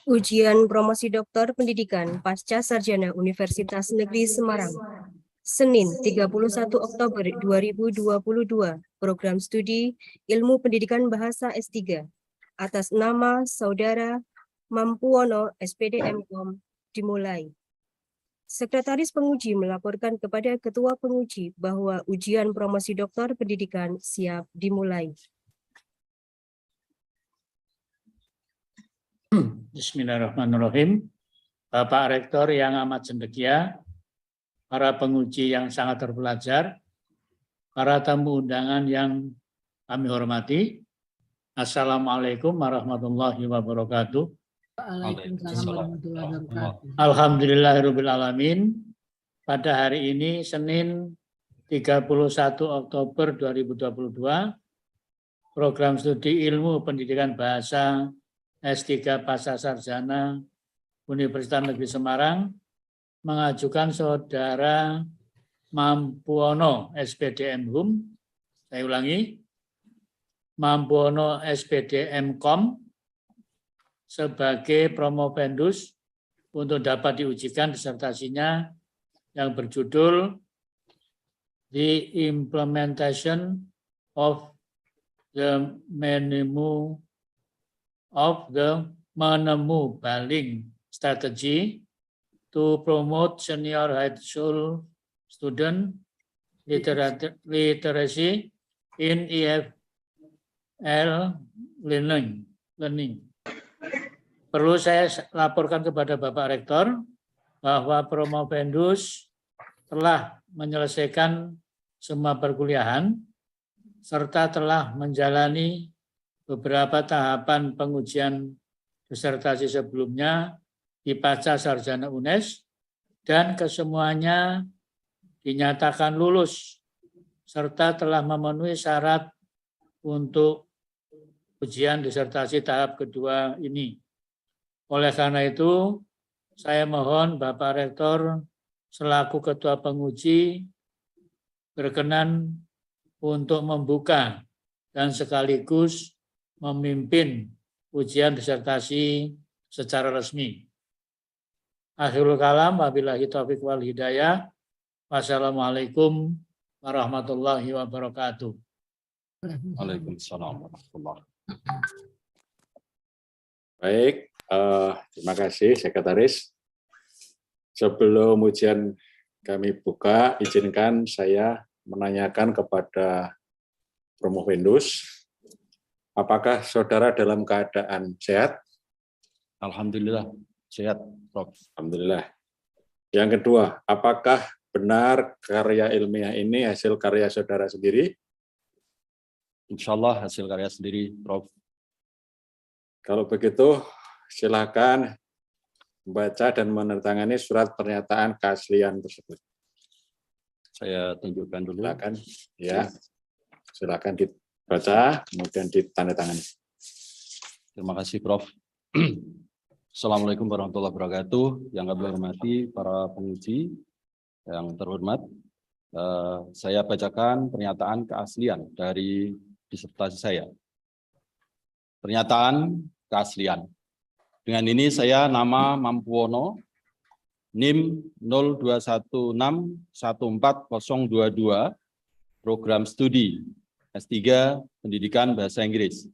Ujian promosi doktor pendidikan pasca sarjana Universitas Negeri Semarang. Senin 31 Oktober 2022, program studi Ilmu Pendidikan Bahasa S.Pd. Atas nama Saudara Mampuono, S.Pd. M.Kom, dimulai. Sekretaris penguji melaporkan kepada Ketua Penguji bahwa ujian promosi doktor pendidikan siap dimulai. Bismillahirrahmanirrahim. Bapak Rektor yang amat cendekia, para penguji yang sangat terpelajar, para tamu undangan yang kami hormati, Assalamualaikum warahmatullahi wabarakatuh. Alhamdulillahirabbil alamin. Pada hari ini Senin 31 Oktober 2022, program studi Ilmu Pendidikan Bahasa S3 Pasca Sarjana Universitas Negeri Semarang mengajukan Saudara Mampuono, S.Pd. M.Kom, saya ulangi, Mampuono, S.Pd. M.Kom, sebagai promovendus untuk dapat diujikan disertasinya yang berjudul The Implementation of the Menemu Baling Strategy to Promote Senior High School Student Literacy in EFL Learning. Perlu saya laporkan kepada Bapak Rektor bahwa promovendus telah menyelesaikan semua perkuliahan serta telah menjalani beberapa tahapan pengujian disertasi sebelumnya di pasca sarjana UNES dan kesemuanya dinyatakan lulus serta telah memenuhi syarat untuk ujian disertasi tahap kedua ini. Oleh karena itu, saya mohon Bapak Rektor selaku Ketua Penguji berkenan untuk membuka dan sekaligus memimpin ujian disertasi secara resmi. Akhirul kalam, wabillahi taufiq wal hidayah. Wassalamualaikum warahmatullahi wabarakatuh. Waalaikumsalam warahmatullahi wabarakatuh. Baik, terima kasih Sekretaris. Sebelum ujian kami buka, izinkan saya menanyakan kepada promovendus, apakah saudara dalam keadaan sehat? Alhamdulillah, sehat, Prof. Alhamdulillah. Yang kedua, apakah benar karya ilmiah ini hasil karya saudara sendiri? Insya Allah hasil karya sendiri, Prof. Kalau begitu, silakan membaca dan menandatangani surat pernyataan keaslian tersebut. Saya tunjukkan dulu. Silakan, ya. Silakan dibaca, kemudian ditandatangani. Terima kasih, Prof. Assalamualaikum warahmatullahi wabarakatuh. Yang kami hormati para penguji yang terhormat, saya bacakan pernyataan keaslian dari disertasi saya. Pernyataan keaslian. Dengan ini saya nama Mampuono, NIM 0216140022, program studi S3 Pendidikan Bahasa Inggris,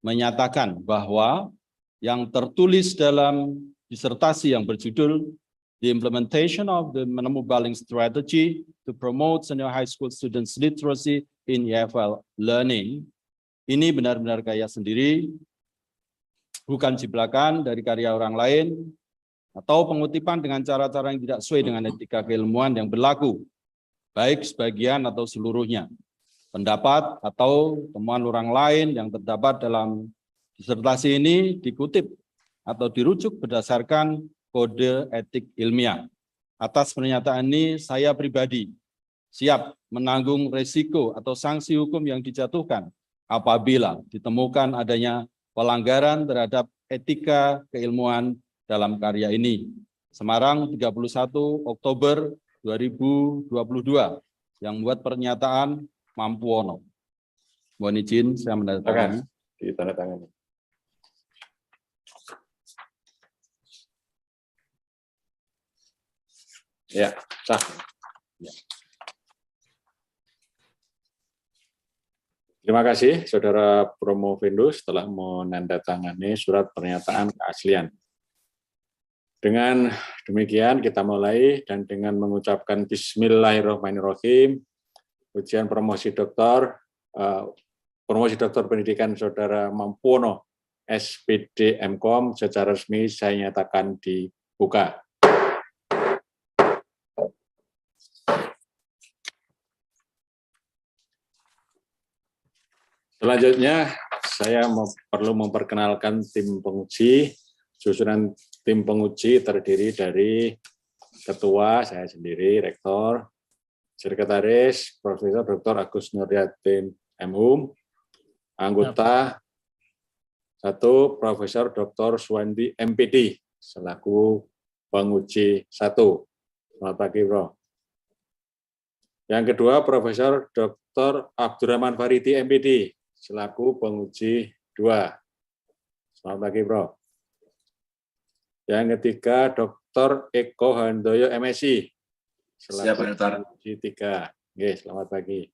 menyatakan bahwa yang tertulis dalam disertasi yang berjudul The Implementation of the Menemu Baling Strategy to Promote Senior High School Students Literacy in EFL Learning ini benar-benar karya sendiri, bukan ciplakan dari karya orang lain, atau pengutipan dengan cara-cara yang tidak sesuai dengan etika keilmuan yang berlaku, baik sebagian atau seluruhnya. Pendapat atau temuan orang lain yang terdapat dalam disertasi ini dikutip atau dirujuk berdasarkan kode etik ilmiah. Atas pernyataan ini, saya pribadi siap menanggung resiko atau sanksi hukum yang dijatuhkan apabila ditemukan adanya pelanggaran terhadap etika keilmuan dalam karya ini. Semarang, 31 Oktober 2022, yang membuat pernyataan Mampuono. Mohon izin saya menandatangani. Ditandatangani. Ya, sah. Ya. Terima kasih, Saudara Promovendus telah menandatangani surat pernyataan keaslian. Dengan demikian kita mulai dan dengan mengucapkan Bismillahirrahmanirrahim, ujian promosi doktor pendidikan Saudara Mampuono S.Pd M.Kom secara resmi saya nyatakan dibuka. Selanjutnya, saya perlu memperkenalkan tim penguji. Susunan tim penguji terdiri dari ketua, saya sendiri, rektor, sekretaris, Profesor Dr. Agus Nuryatin M.Kom, anggota 1, Profesor Dr. Suwandi M.Pd, selaku penguji 1. Selamat pagi, Bro. Yang kedua, Profesor Dr. Abdurrahman Faridi M.Pd, selaku penguji 2. Selamat pagi, Bro. Yang ketiga, Dr. Eko Handoyo MSI, selaku penguji 3. Oke, selamat pagi.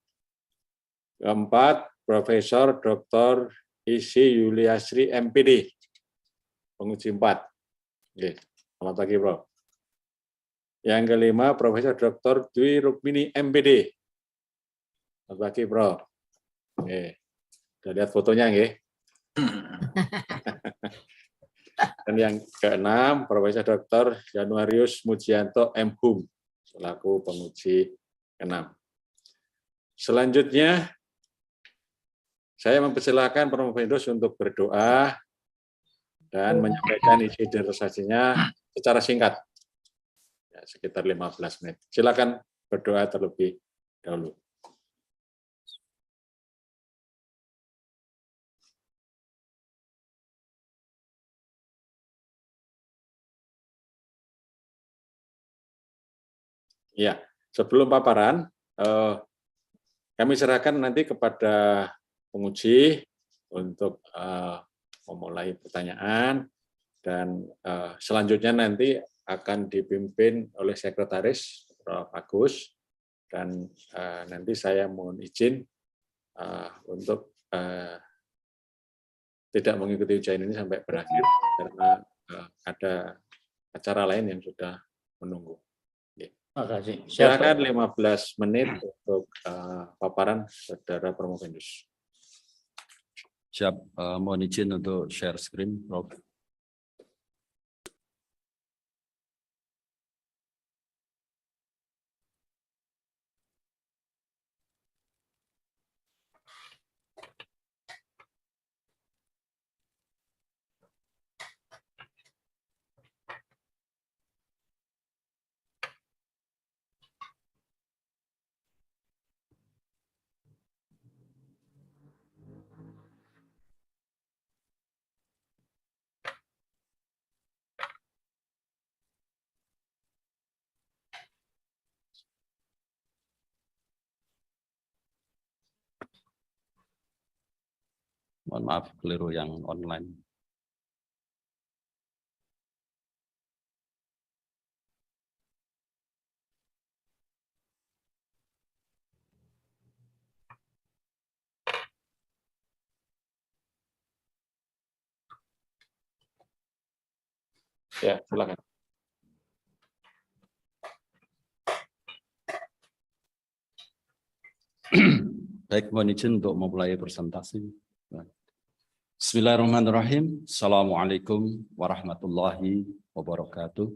Keempat, Profesor Dr. Isi Yuliasri M.Pd, penguji 4. Oke, selamat pagi, Bro. Yang kelima, Profesor Dr. Dwi Rukmini M.Pd. Selamat pagi, Bro. Oke. Sudah lihat fotonya, nggih? Dan yang keenam, Profesor Dr. Januarius Mujianto M.Kom, selaku penguji 6. Selanjutnya, saya mempersilahkan Promovendus untuk berdoa dan menyampaikan isi dissertasinya secara singkat, ya, sekitar 15 menit. Silakan berdoa terlebih dahulu. Ya, sebelum paparan, kami serahkan nanti kepada penguji untuk memulai pertanyaan, dan selanjutnya nanti akan dipimpin oleh Sekretaris Prof. Agus, dan nanti saya mohon izin untuk tidak mengikuti ujian ini sampai berakhir, karena ada acara lain yang sudah menunggu. Terima kasih. Silakan 15 menit untuk paparan Saudara Promovendus. Siap, mohon izin untuk share screen, Prof. Mohon maaf, keliru yang online. Ya, silakan. Baik, mohon izin untuk memulai presentasi. Bismillahirrahmanirrahim. Assalamualaikum warahmatullahi wabarakatuh.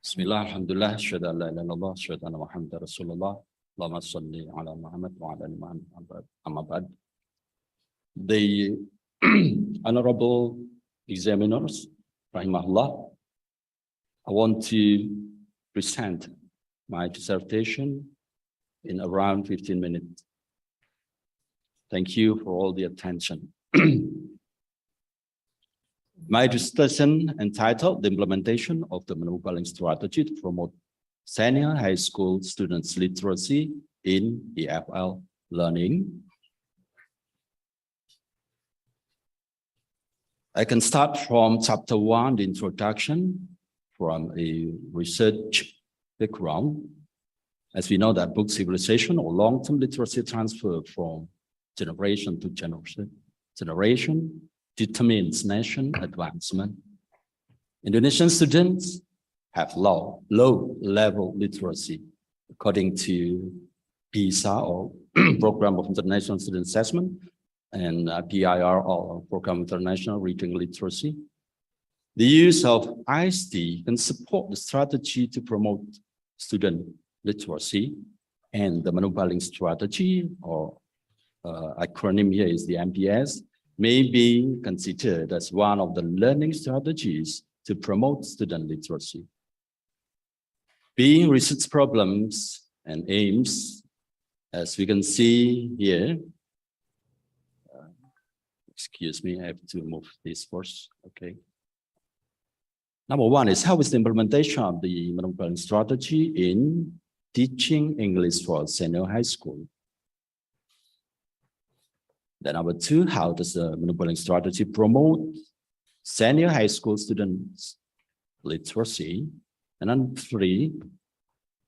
Bismillah, alhamdulillah, syahadu an la ilaha illallah, syahadu anna Muhammadar Rasulullah. Allahumma shalli ala Muhammad wa ala ali Muhammad. Amma ba'd. The honorable examiners, rahimahullah, I want to present my dissertation in around 15 minutes. Thank you for all the attention. My dissertation entitled The Implementation of the Monopoly Strategy to Promote Senior High School Students' Literacy in EFL Learning. I can start from chapter 1, the introduction, from a research background. As we know that book civilization or long-term literacy transfer from generation to generation determines nation advancement. Indonesian students have low level literacy according to PISA or Program of International Student Assessment and PIR or Program of International Reading Literacy. The use of ISD can support the strategy to promote student literacy, and the monobilingual strategy, or acronym here is the MPS, may be considered as one of the learning strategies to promote student literacy. Being research problems and aims, as we can see here, excuse me, I have to move this first, okay. Number one is how is the implementation of the monobilingual strategy in teaching English for senior high school? Then number two, how does the monobilingual strategy promote senior high school students' literacy? And number three,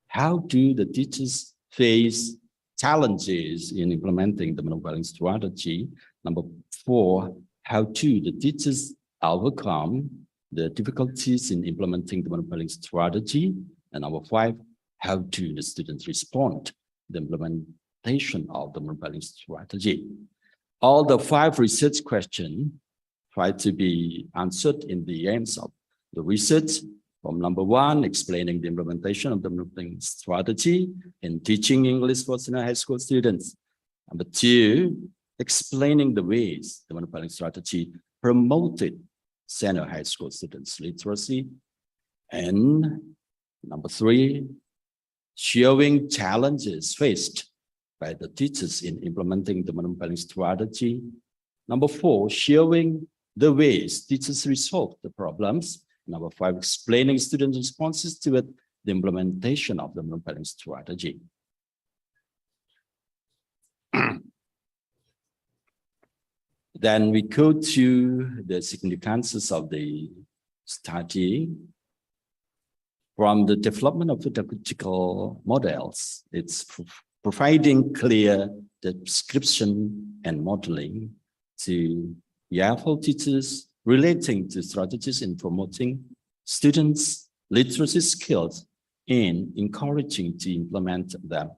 how do the teachers face challenges in implementing the monobilingual strategy? Number four, how do the teachers overcome the difficulties in implementing the monobilingual strategy? And number five, how do the students respond to the implementation of the monobilingual strategy? All the five research questions try to be answered in the aims of the research. From number one, explaining the implementation of the monobilingual strategy in teaching English for senior high school students. Number two, explaining the ways the monobilingual strategy promoted senior high school students' literacy. And number three, showing challenges faced by the teachers in implementing the monobilingual strategy. Number four, showing the ways teachers resolve the problems. Number five, explaining student responses to it, the implementation of the monobilingual strategy. Then we go to the significances of the study. From the development of pedagogical models, it's providing clear description and modeling to young teachers relating to strategies in promoting students' literacy skills and encouraging to implement them.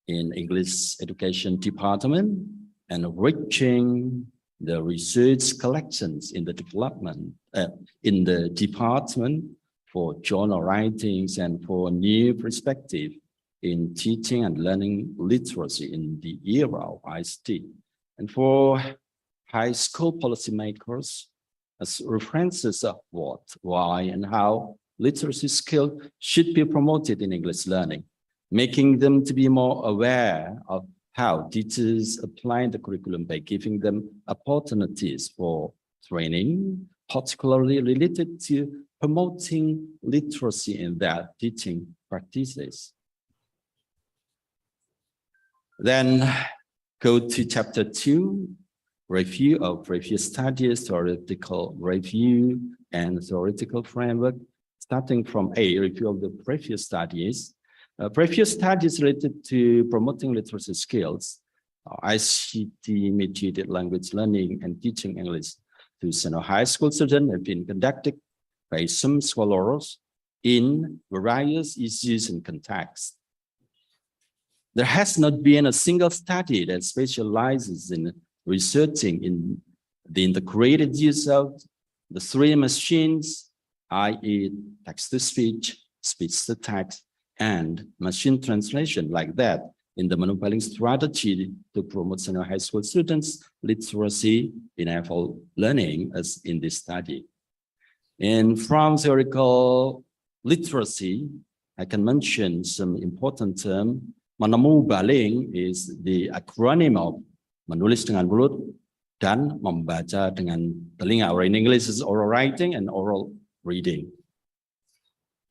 In English Education Department, and enriching the research collections in the development, in the department for journal writings and for new perspective in teaching and learning literacy in the era of ICT. And for high school policymakers, as references of what, why, and how literacy skills should be promoted in English learning, making them to be more aware of how teachers apply the curriculum by giving them opportunities for training, particularly related to promoting literacy in their teaching practices. Then go to chapter 2, review of previous studies, theoretical review and theoretical framework. Starting from A, review of the previous studies. Previous studies related to promoting literacy skills, ICT mediated language learning and teaching English to senior high school students have been conducted by some scholars in various issues and contexts. There has not been a single study that specializes in researching in the integrated use of the three machines, i.e. text-to-speech, speech-to-text, and machine translation like that in the monobilingual strategy to promote senior high school students' literacy in AFL learning as in this study. And from theoretical literacy, I can mention some important terms. Mampuono is the acronym of menulis dengan mulut dan membaca dengan telinga, or in English is oral writing and oral reading.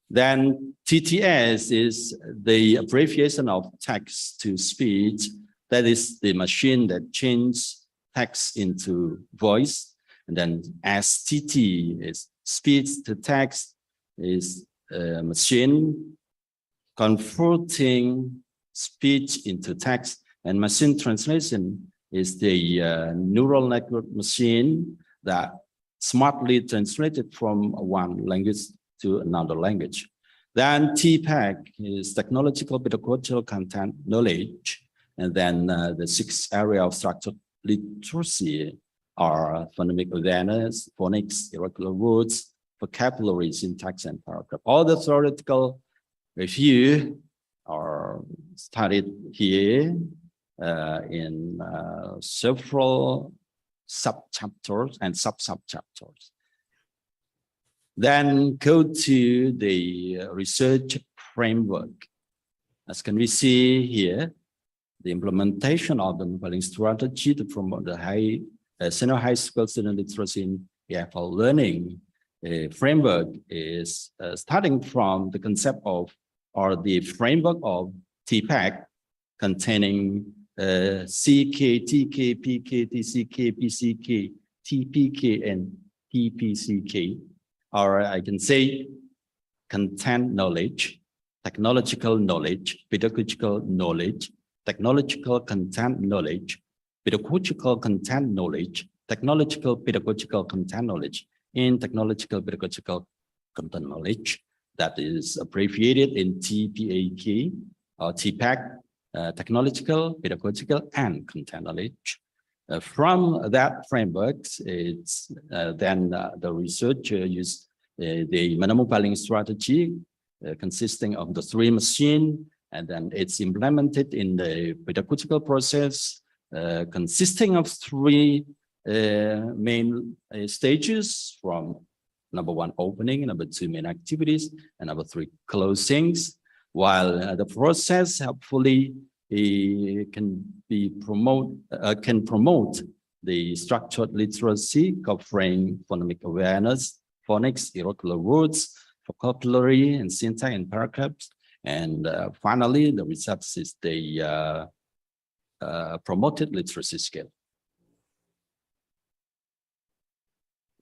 Then TTS is the abbreviation of text to speech. That is the machine that changes text into voice. And then STT is speech to text, is machine converting speech into text, and machine translation is the neural network machine that smartly translated from one language to another language. Then TPAC is technological pedagogical content knowledge. And then the sixth area of structured literacy are phonemic awareness, phonics, irregular words, vocabulary, syntax, and paragraph. All the theoretical review are studied here in several sub-chapters and sub-sub-chapters. Then go to the research framework. As can we see here, the implementation of the modeling strategy to promote the senior high school student literacy in AFL learning framework is starting from the concept of, or the framework of TPAC, containing CK, TK, PK, TCK, PCK, TPK, and TPCK. Or I can say content knowledge, technological knowledge, pedagogical knowledge, technological content knowledge, pedagogical content knowledge, technological pedagogical content knowledge, and technological pedagogical content knowledge that is abbreviated in TPAK or TPAC, technological, pedagogical, and content knowledge. From that framework, it's then the researcher used the Mampuono strategy consisting of the three machines, and then it's implemented in the pedagogical process consisting of three main stages, from number one, opening, number two, main activities, and number three, closings, while the process hopefully can promote the structured literacy covering phonemic awareness, phonics, irregular words, vocabulary, and syntax and paragraphs. And finally, the results is the promoted literacy skill.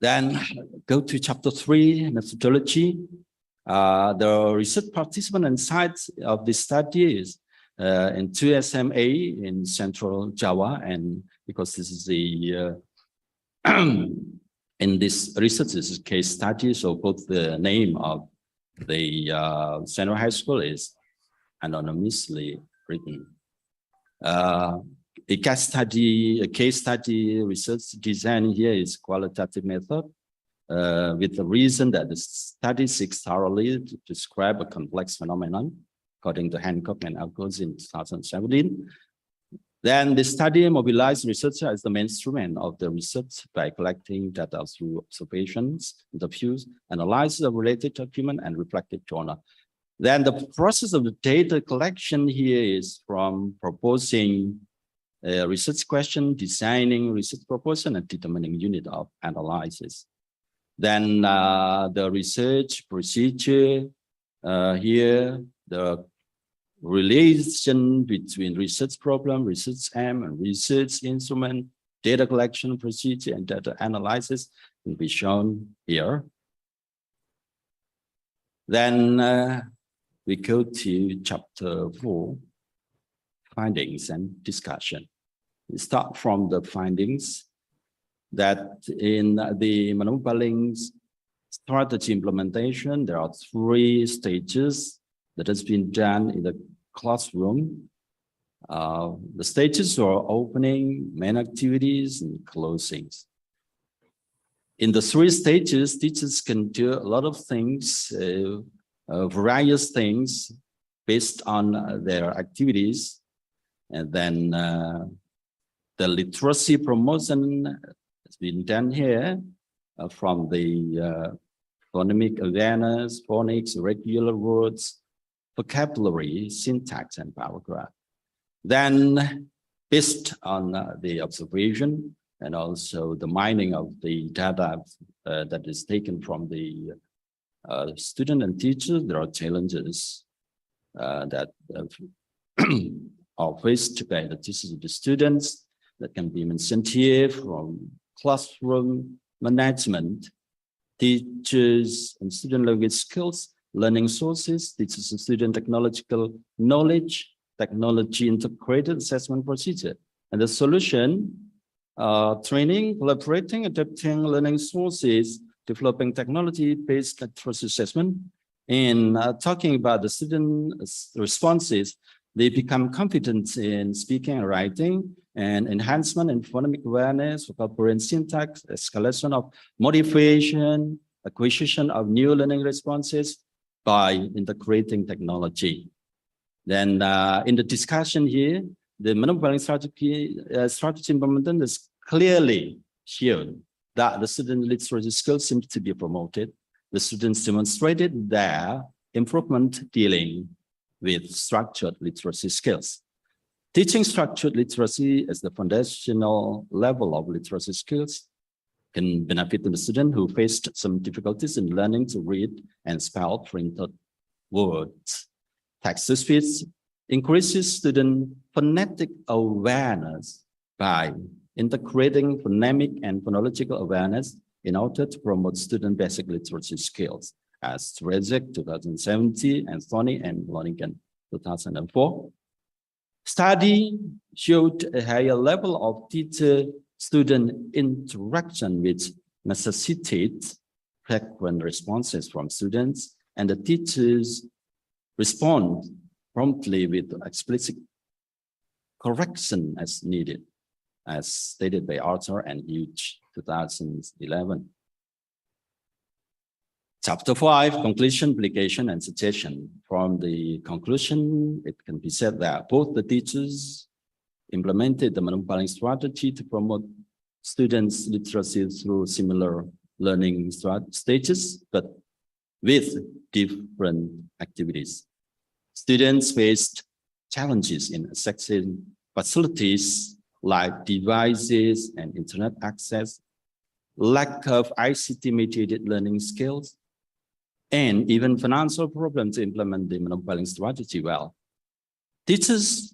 Then go to chapter 3, methodology. The research participant and sites of this study is in 2 SMA in Central Java, and because this is the in this research, this is case study, so both the name of the Central High School is anonymously written. A case study research design here is qualitative method, with the reason that the study seeks thoroughly to describe a complex phenomenon, according to Hancock and Alcos in 2017. Then the study mobilized researchers as the main instrument of the research by collecting data through observations, interviews, analysis of related document, and reflective journal. Then the process of the data collection here is from proposing a research question, designing research proposal, and determining unit of analysis. Then the research procedure here, the relation between research problem, research aim, and research instrument, data collection procedure, and data analysis will be shown here. Then we go to chapter 4, findings and discussion. We start from the findings that in the Mampuono strategy implementation, there are 3 stages that has been done in the classroom. The stages are opening, main activities, and closings. In the 3 stages, teachers can do a lot of things, various things based on their activities. And then the literacy promotion has been done here from the phonemic awareness, phonics, regular words, vocabulary, syntax, and paragraph. Then, based on the observation and also the mining of the data that is taken from the student and teacher, there are challenges that are faced by the teachers and the students that can be mentioned here, from classroom management, teachers and student language skills, learning sources, teachers and student technological knowledge, technology integrated assessment procedure. And the solution, training, collaborating, adapting learning sources, developing technology-based literacy assessment, and talking about the student responses, they become confident in speaking and writing, and enhancement in phonemic awareness, vocabulary and syntax, escalation of motivation, acquisition of new learning responses by integrating technology. Then in the discussion here, the Mampuono strategy implementation is clearly shown that the student literacy skills seem to be promoted. The students demonstrated their improvement dealing with structured literacy skills. Teaching structured literacy as the foundational level of literacy skills can benefit the student who faced some difficulties in learning to read and spell printed words. Text-to-speech increases student phonetic awareness by integrating phonemic and phonological awareness in order to promote student basic literacy skills, as Terbuka 2017 and Studi and Groningen 2004. Study showed a higher level of teacher-student interaction, which necessitates frequent responses from students, and the teachers respond promptly with explicit correction as needed, as stated by Arthur and Hughes 2011. Chapter 5, conclusion, application, and suggestion. From the conclusion, it can be said that both the teachers implemented the Mampuono strategy to promote students' literacy through similar learning stages, but with different activities. Students faced challenges in accessing facilities like devices and internet access, lack of ICT-mediated learning skills, and even financial problems to implement the Mampuono strategy well. Teachers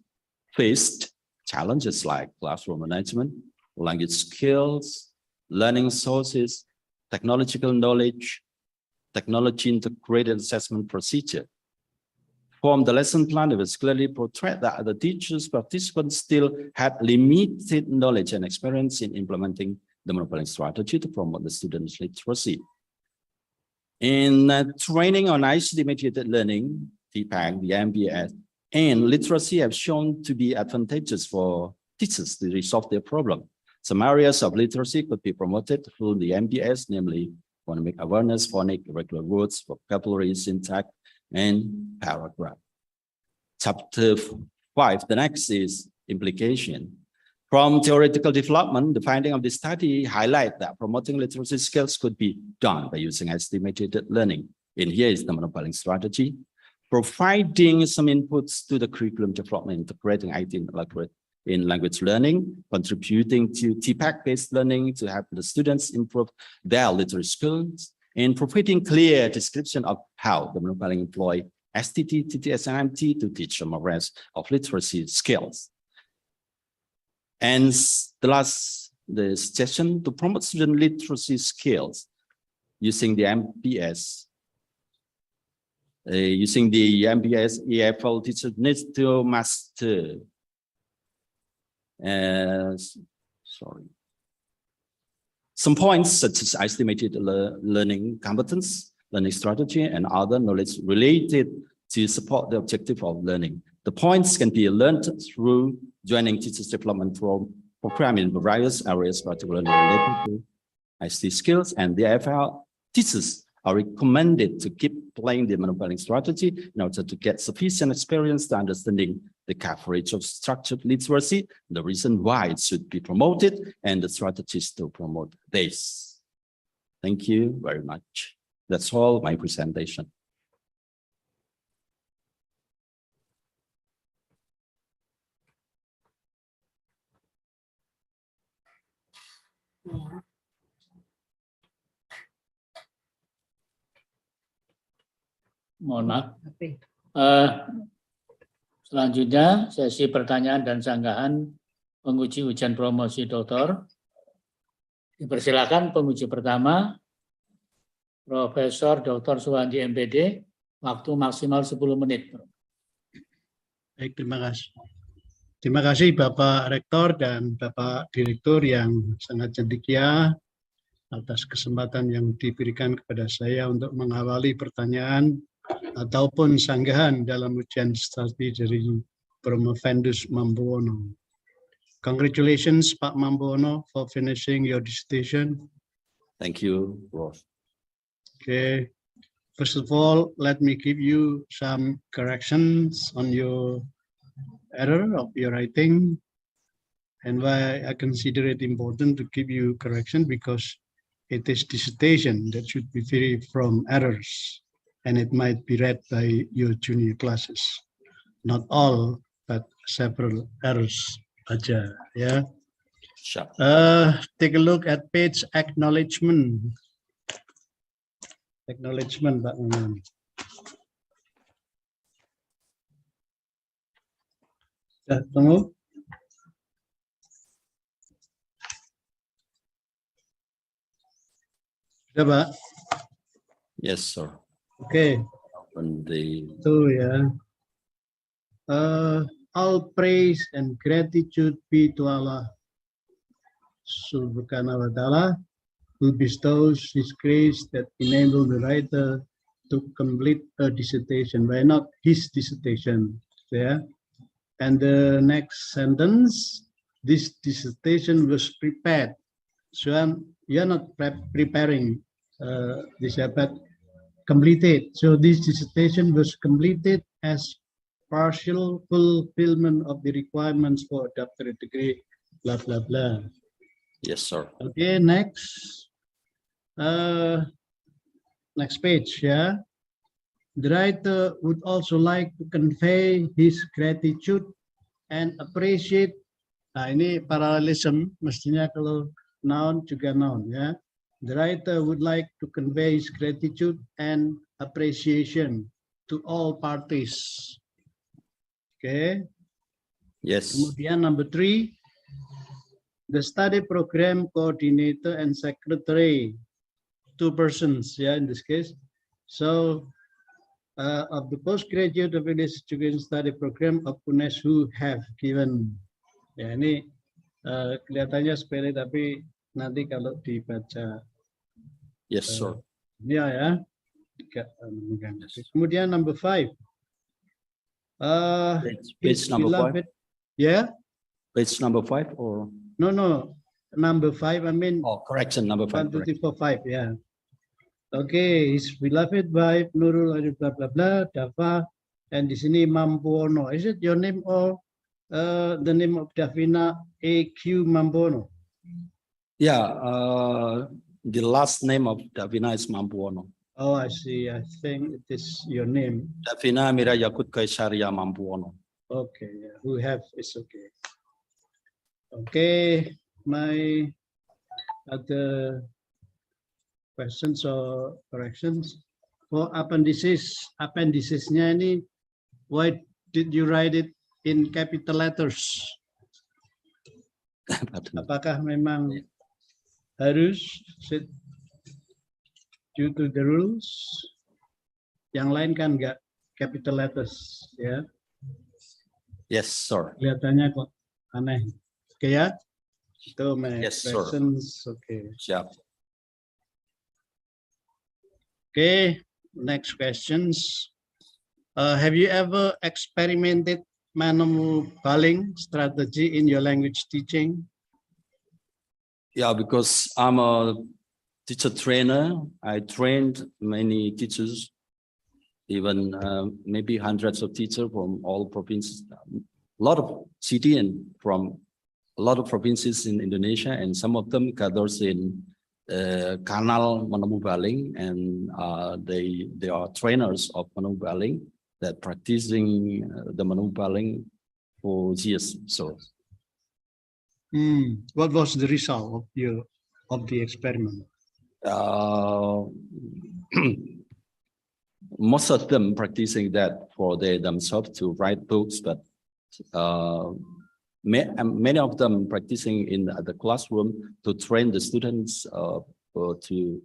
faced challenges like classroom management, language skills, learning sources, technological knowledge, technology integrated assessment procedure. From the lesson plan, it was clearly portrayed that the teachers, participants still had limited knowledge and experience in implementing the Mampuono strategy to promote the students' literacy. In training on ICT-mediated learning, TPAC, the MBS, and literacy have shown to be advantageous for teachers to resolve their problem. Some areas of literacy could be promoted through the MBS, namely phonemic awareness, phonic, irregular words, vocabulary, syntax, and paragraph. Chapter 5, the next is implication. From theoretical development, the finding of the study highlight that promoting literacy skills could be done by using estimated learning. And here is the Mampuono strategy, providing some inputs to the curriculum development, integrating IT in language learning, contributing to TPAC-based learning to help the students improve their literacy skills, and providing clear description of how the Mampuono employ S.Pd, TTS, and MT to teach them a rest of literacy skills. And the suggestion to promote student literacy skills using the MPS. Using the MPS, EFL teacher needs to master. Some points such as estimated learning competence, learning strategy, and other knowledge related to support the objective of learning. The points can be learned through joining teachers development program in various areas, particularly related to ICT skills, and therefore teachers are recommended to keep playing the Mampuono strategy in order to get sufficient experience to understanding the coverage of structured literacy, the reason why it should be promoted, and the strategies to promote this. Thank you very much. That's all my presentation. Mohon maaf. Selanjutnya sesi pertanyaan dan sanggahan penguji ujian promosi doktor. Dipersilakan penguji pertama, Profesor Dr. Suwandi M.Pd, Waktu maksimal 10 menit. Baik, terima kasih. Terima kasih Bapak Rektor dan Bapak Direktur yang sangat cendekia atas kesempatan yang diberikan kepada saya untuk mengawali pertanyaan ataupun sanggahan dalam ujian studi dari Promovendus Mampuono. Congratulations Pak Mampuono for finishing your dissertation. Thank you, Prof. Okay. First of all, let me give you some corrections on your error of your writing, and why I consider it important to give you correction, because it is dissertation that should be free from errors, and it might be read by your junior classes. Not all, but several errors aja, ya. Sure. Take a look at page acknowledgement. Acknowledgement, Pak Maman. Sudah ketemu? Sudah, Pak? Yes, sir. Oke, On the itu ya. All praise and gratitude be to Allah Subhanahu wa Ta'ala, who bestows His grace that enable the writer to complete a dissertation. Why not his dissertation? Yeah. And the next sentence, this dissertation was prepared. So you're not preparing this, but completed. So this dissertation was completed as partial fulfillment of the requirements for a doctorate degree, blah, blah, blah. yes, sir. Okay, next. Next page, yeah. The writer would also like to convey his gratitude and appreciate. Nah, ini parallelism, mestinya kalau noun juga noun, ya. The writer would like to convey his gratitude and appreciation to all parties. Okay. Yes. Kemudian number 3, the study program coordinator and secretary, 2 persons, yeah, in this case. So, of the postgraduate affiliate education study program of UNES who have given, ya ini kelihatannya sepele tapi nanti kalau dibaca, Yes, sir. ya. Kemudian number 5, Page number 5. Yeah. Page number 5 or No, number 5. I mean. oh, correction number 5. 1, 2, 3, 4, 5. Yeah. Okay, his beloved wife Nurul blah blah blah Dava, and di sini Mampuono. Is it your name or the name of Davina A.Q. Mampuono? Yeah, the last name of Davina is Mampuono. Oh, I see. I think it is your name. Davina Mira Yakut Kaisaria Mampuono. Okay, yeah. Who have is okay. Okay, my other questions or corrections for appendicesnya ini, why did you write it in capital letters? Apakah memang harus due to the rules? Yang lain kan enggak capital letters, ya? Yes, sir. Kelihatannya kok aneh. Oke, ya? Itu my Yes, sir. questions. Okay. Yeah. Okay, next questions. Have you ever experimented Mampuono strategy in your language teaching? Yeah, because I'm a teacher trainer. I trained many teachers, even maybe hundreds of teachers from all provinces, a lot of city and from a lot of provinces in Indonesia, and some of them gathers in Kanal Menemu Baling, and they are trainers of Menemu Baling that practicing the Menemu Baling for years. So, What was the result of the experiment? Most of them practicing that for themselves to write books, but many of them practicing in the classroom to train the students to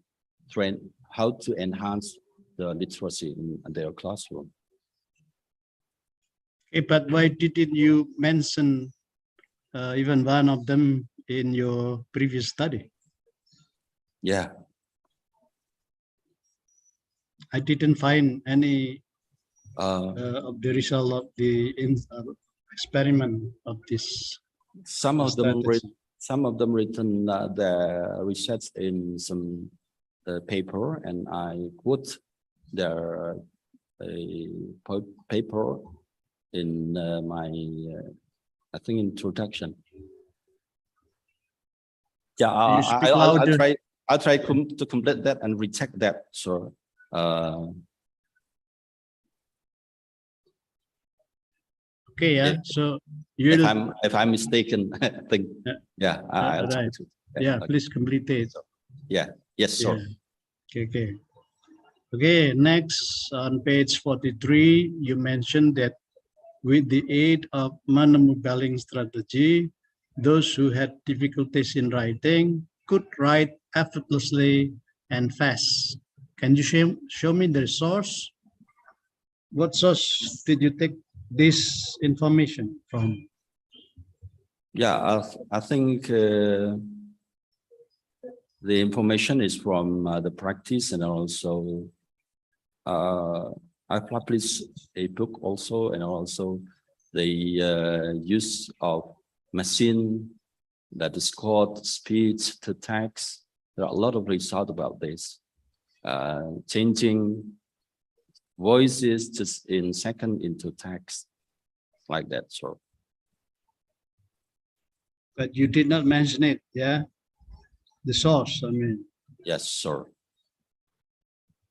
train how to enhance the literacy in their classroom. Okay, but why didn't you mention even one of them in your previous study? Yeah, I didn't find any uh, of the result of the experiment of this some of them strategy. written the research in some paper, and I put their paper in my I think introduction. Yeah, You speak I'll louder. try to complete that and recheck that. So Okay, yeah. So you if I'm mistaken, I think I'll try right. to. Yeah, Okay. please complete it. Yeah. Yes, sir. Yeah. Okay. Okay, next on page 43, you mentioned that with the aid of monomobiling strategy, those who had difficulties in writing could write effortlessly and fast. Can you show me the source? What source did you take this information from? Yeah, I think the information is from the practice, and also I published a book also, and also the use of machine that is called speech to text. There are a lot of results about this, changing voices just in second into text, like that. So, But you did not mention it, yeah? The source, I mean. yes, sir.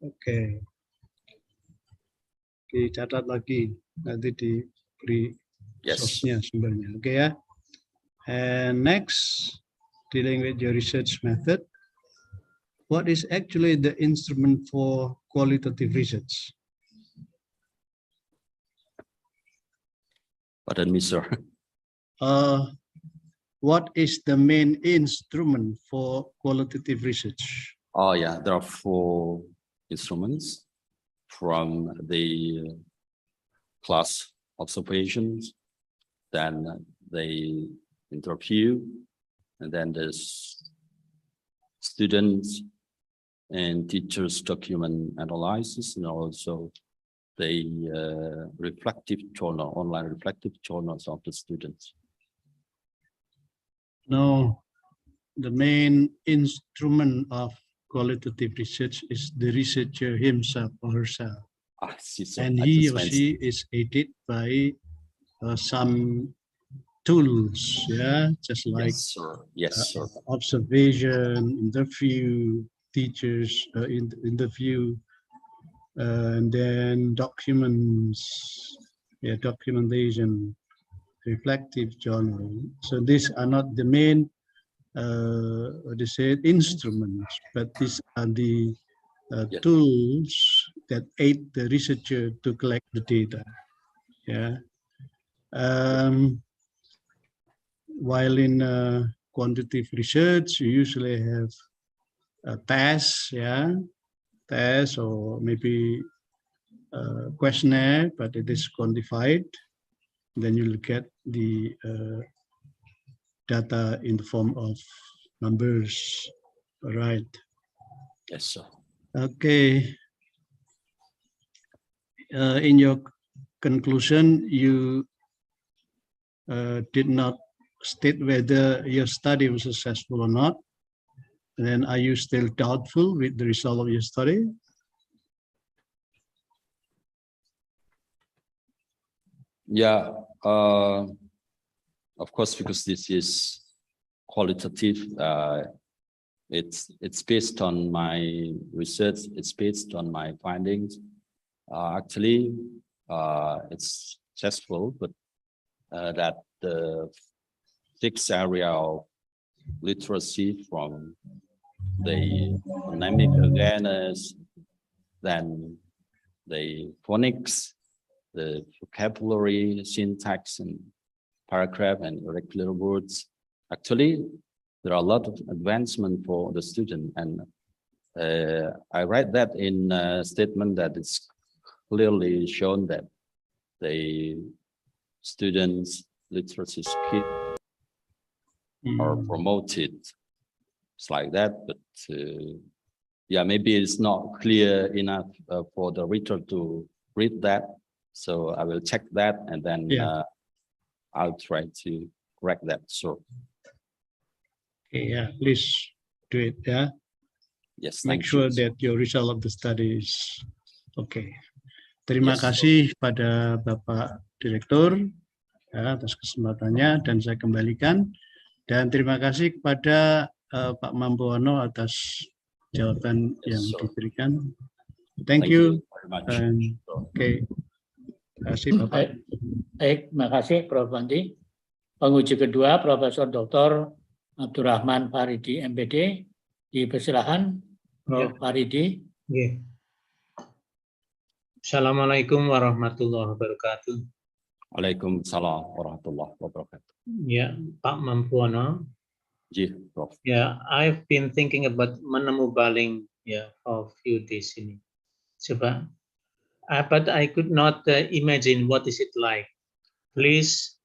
Okay. Oke, catat lagi. Nanti diberi Yes. source-nya, sumbernya. Okay, ya. And next, dealing with your research method. What is actually the instrument for qualitative research? Pardon me, sir. What is the main instrument for qualitative research? Oh, yeah, there are 4 instruments from the class observations, then the interview, and then there's students and teachers document analysis, and also the reflective journal, online reflective journals of the students. No, the main instrument of qualitative research is the researcher himself or herself. I see, sir. And he or she is aided by some tools, yeah, just like yes, sir. Yes, sir. observation, interview, teachers interview, and then documents, yeah, documentation, reflective journal. So these are not the main, what they say, instruments, but these are the tools that aid the researcher to collect the data. Yeah. While in quantitative research, you usually have a test, yeah, test or maybe a questionnaire, but it is quantified. Then you'll get the data in the form of numbers. All right. Yes, sir. Okay. In your conclusion, you did not state whether your study was successful or not. And then are you still doubtful with the result of your study? Yeah, of course, because this is qualitative. It's based on my research. It's based on my findings. Actually, it's successful, but that the 6 area of literacy, from the phonemic awareness, then the phonics, the vocabulary, syntax, and paragraph and irregular words. Actually, there are a lot of advancement for the student, and I read that in a statement that it's clearly shown that the students' literacy skills are promoted. It's like that, but yeah, maybe it's not clear enough for the reader to read that. So I will check that and then I'll try to correct that. So yeah, please do it. Yeah, yes, make thank sure you. that your result of the study is okay. Terima Yes. kasih pada Bapak Direktur ya, atas kesempatannya dan saya kembalikan. Dan terima kasih kepada Pak Mampuono atas jawaban yang Yes, sir. diberikan. Thank you. very much. Oke, terima kasih Bapak. Baik, terima kasih Prof. Bandi. Penguji kedua Profesor Doktor Abdurrahman Faridi, M.Pd. Dipersilakan Prof. Faridi. Yeah. Assalamualaikum warahmatullahi wabarakatuh. Waalaikumsalam warahmatullahi wabarakatuh. Ya, Pak Mampuono. Ji, Prof. Yeah, I've been thinking about menemu baling for a few days ini. Coba, but I could not imagine what is it like. Please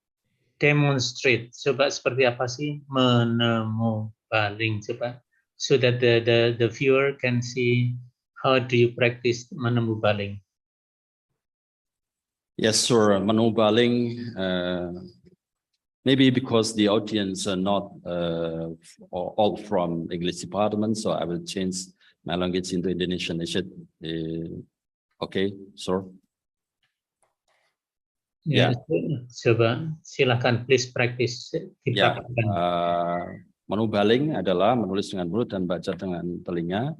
demonstrate. Coba seperti apa sih menemu baling? Coba, so that the viewer can see how do you practice menemu baling. Yes, sir. Menemu baling, maybe because the audience are not all from English department, so I will change my language into Indonesian. Is it okay, sir? Ya, coba silakan please practice. Ya, menemu baling adalah menulis dengan mulut dan baca dengan telinga.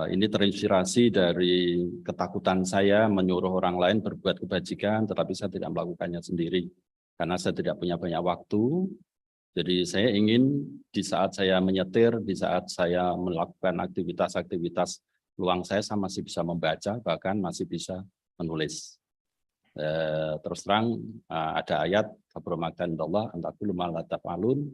Ini terinspirasi dari ketakutan saya menyuruh orang lain berbuat kebajikan, tetapi saya tidak melakukannya sendiri karena saya tidak punya banyak waktu. Jadi saya ingin di saat saya menyetir, di saat saya melakukan aktivitas-aktivitas luang saya masih bisa membaca, bahkan masih bisa menulis. Terus terang ada ayat Allah antakulu malatafalun.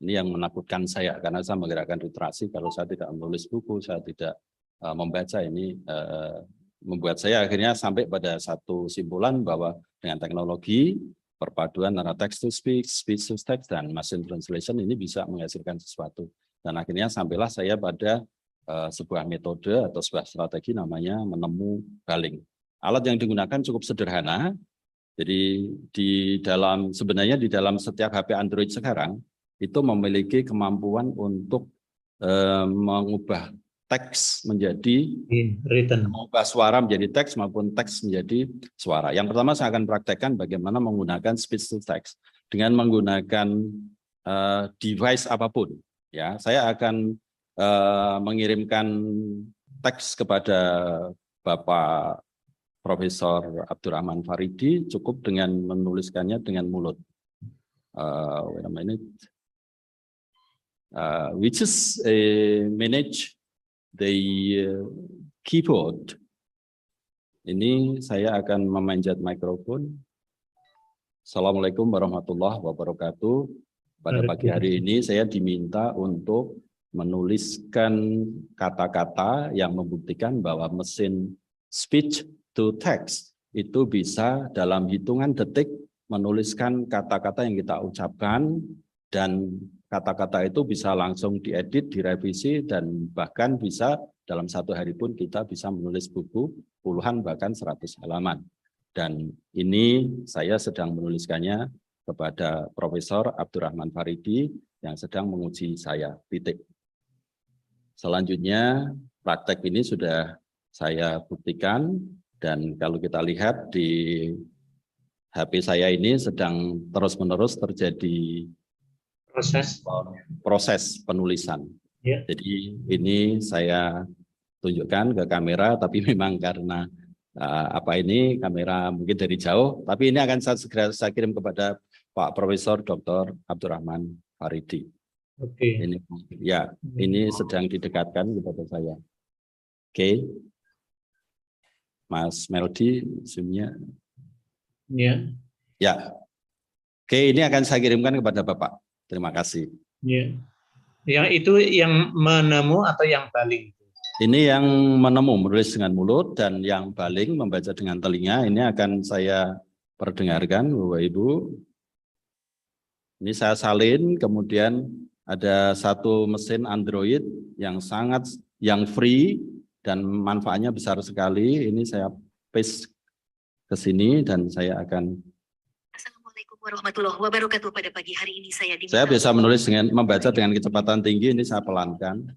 Ini yang menakutkan saya karena saya menggerakkan literasi. Kalau saya tidak menulis buku, saya tidak membaca, ini membuat saya akhirnya sampai pada satu simpulan bahwa dengan teknologi perpaduan antara text to speech, speech to text, dan machine translation ini bisa menghasilkan sesuatu. Dan akhirnya sampailah saya pada sebuah metode atau sebuah strategi namanya menemu baling. Alat yang digunakan cukup sederhana. Jadi sebenarnya di dalam setiap HP Android sekarang itu memiliki kemampuan untuk mengubah teks menjadi written, mengubah suara menjadi teks maupun teks menjadi suara. Yang pertama saya akan praktekkan bagaimana menggunakan speech to text dengan menggunakan device apapun. Ya, saya akan mengirimkan teks kepada Bapak Profesor Abdurrahman Faridi, cukup dengan menuliskannya dengan mulut. Wait a minute. We just manage the keyboard. Ini saya akan memanjat mikrofon. Assalamualaikum warahmatullahi wabarakatuh. Pada pagi hari ini saya diminta untuk menuliskan kata-kata yang membuktikan bahwa mesin speech to text itu bisa dalam hitungan detik menuliskan kata-kata yang kita ucapkan, dan kata-kata itu bisa langsung diedit, direvisi, dan bahkan bisa dalam satu hari pun kita bisa menulis buku puluhan bahkan 100 halaman. Dan ini saya sedang menuliskannya kepada Profesor Abdurrahman Faridi yang sedang menguji saya, titik. Selanjutnya praktek ini sudah saya buktikan, dan kalau kita lihat di HP saya ini sedang terus-menerus terjadi proses penulisan. Yeah. Jadi ini saya tunjukkan ke kamera, tapi memang karena kamera mungkin dari jauh, tapi ini akan segera saya kirim kepada Pak Profesor Doktor Abdurrahman Faridi. Oke. Ini ya, ini sedang didekatkan kepada saya. Oke. Mas Meldi, zoom-nya. Ya. Ya. Oke, ini akan saya kirimkan kepada Bapak. Terima kasih. Ya. Yang itu yang menemu atau yang baling? Ini yang menemu menulis dengan mulut dan yang baling membaca dengan telinga. Ini akan saya perdengarkan, Bapak Ibu. Ini saya salin, kemudian ada satu mesin Android yang free dan manfaatnya besar sekali. Ini saya paste ke sini dan saya akan. Assalamualaikum warahmatullahi wabarakatuh. Pada pagi hari ini saya bisa menulis membaca dengan kecepatan tinggi. Ini saya pelankan.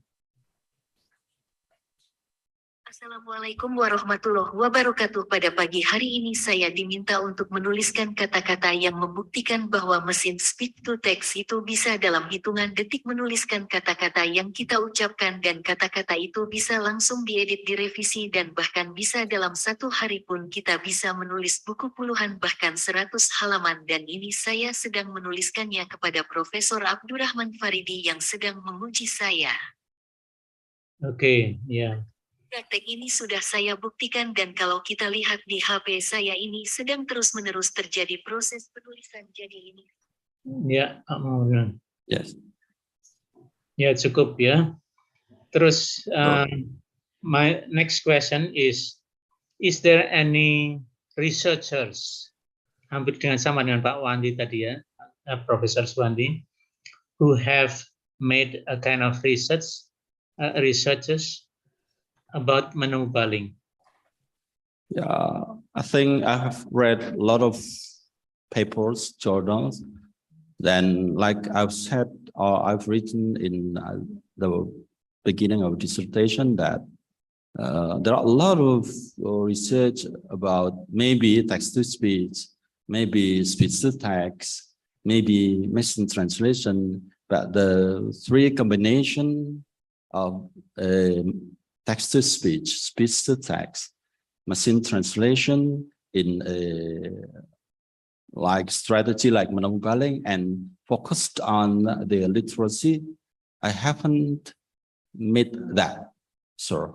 Assalamualaikum warahmatullahi wabarakatuh. Pada pagi hari ini saya diminta untuk menuliskan kata-kata yang membuktikan bahwa mesin speech to text itu bisa dalam hitungan detik menuliskan kata-kata yang kita ucapkan dan kata-kata itu bisa langsung diedit, direvisi dan bahkan bisa dalam satu hari pun kita bisa menulis buku puluhan bahkan 100 halaman dan ini saya sedang menuliskannya kepada Profesor Abdurrahman Faridi yang sedang menguji saya. Oke, ya. Praktek ini sudah saya buktikan dan kalau kita lihat di HP saya ini sedang terus-menerus terjadi proses penulisan jadi ini. Ya, Yes. ya cukup ya. Terus my next question is there any researchers, hampir dengan sama dengan Pak Wandi tadi ya, Profesor Swandi, who have made a kind of researches about menemu baling? Yeah, I think I have read a lot of papers, journals. Then, like I've said, or I've written in the beginning of dissertation that there are a lot of research about maybe text-to-speech, maybe speech-to-text, maybe machine translation, but the three combination of text-to-speech, speech-to-text, machine translation in like strategy like menemu baling and focused on the literacy, I haven't made that, sir.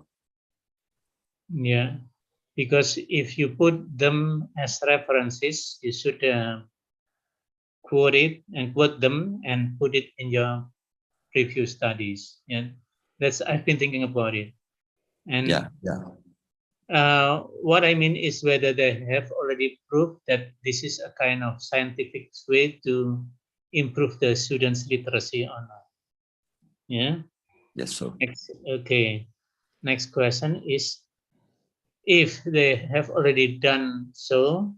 Yeah, because if you put them as references, you should quote it and quote them and put it in your review studies. Yeah, I've been thinking about it. And what I mean is whether they have already proved that this is a kind of scientific way to improve the students' literacy or not. Yeah. Yes, sir. Okay. Next question is, if they have already done so,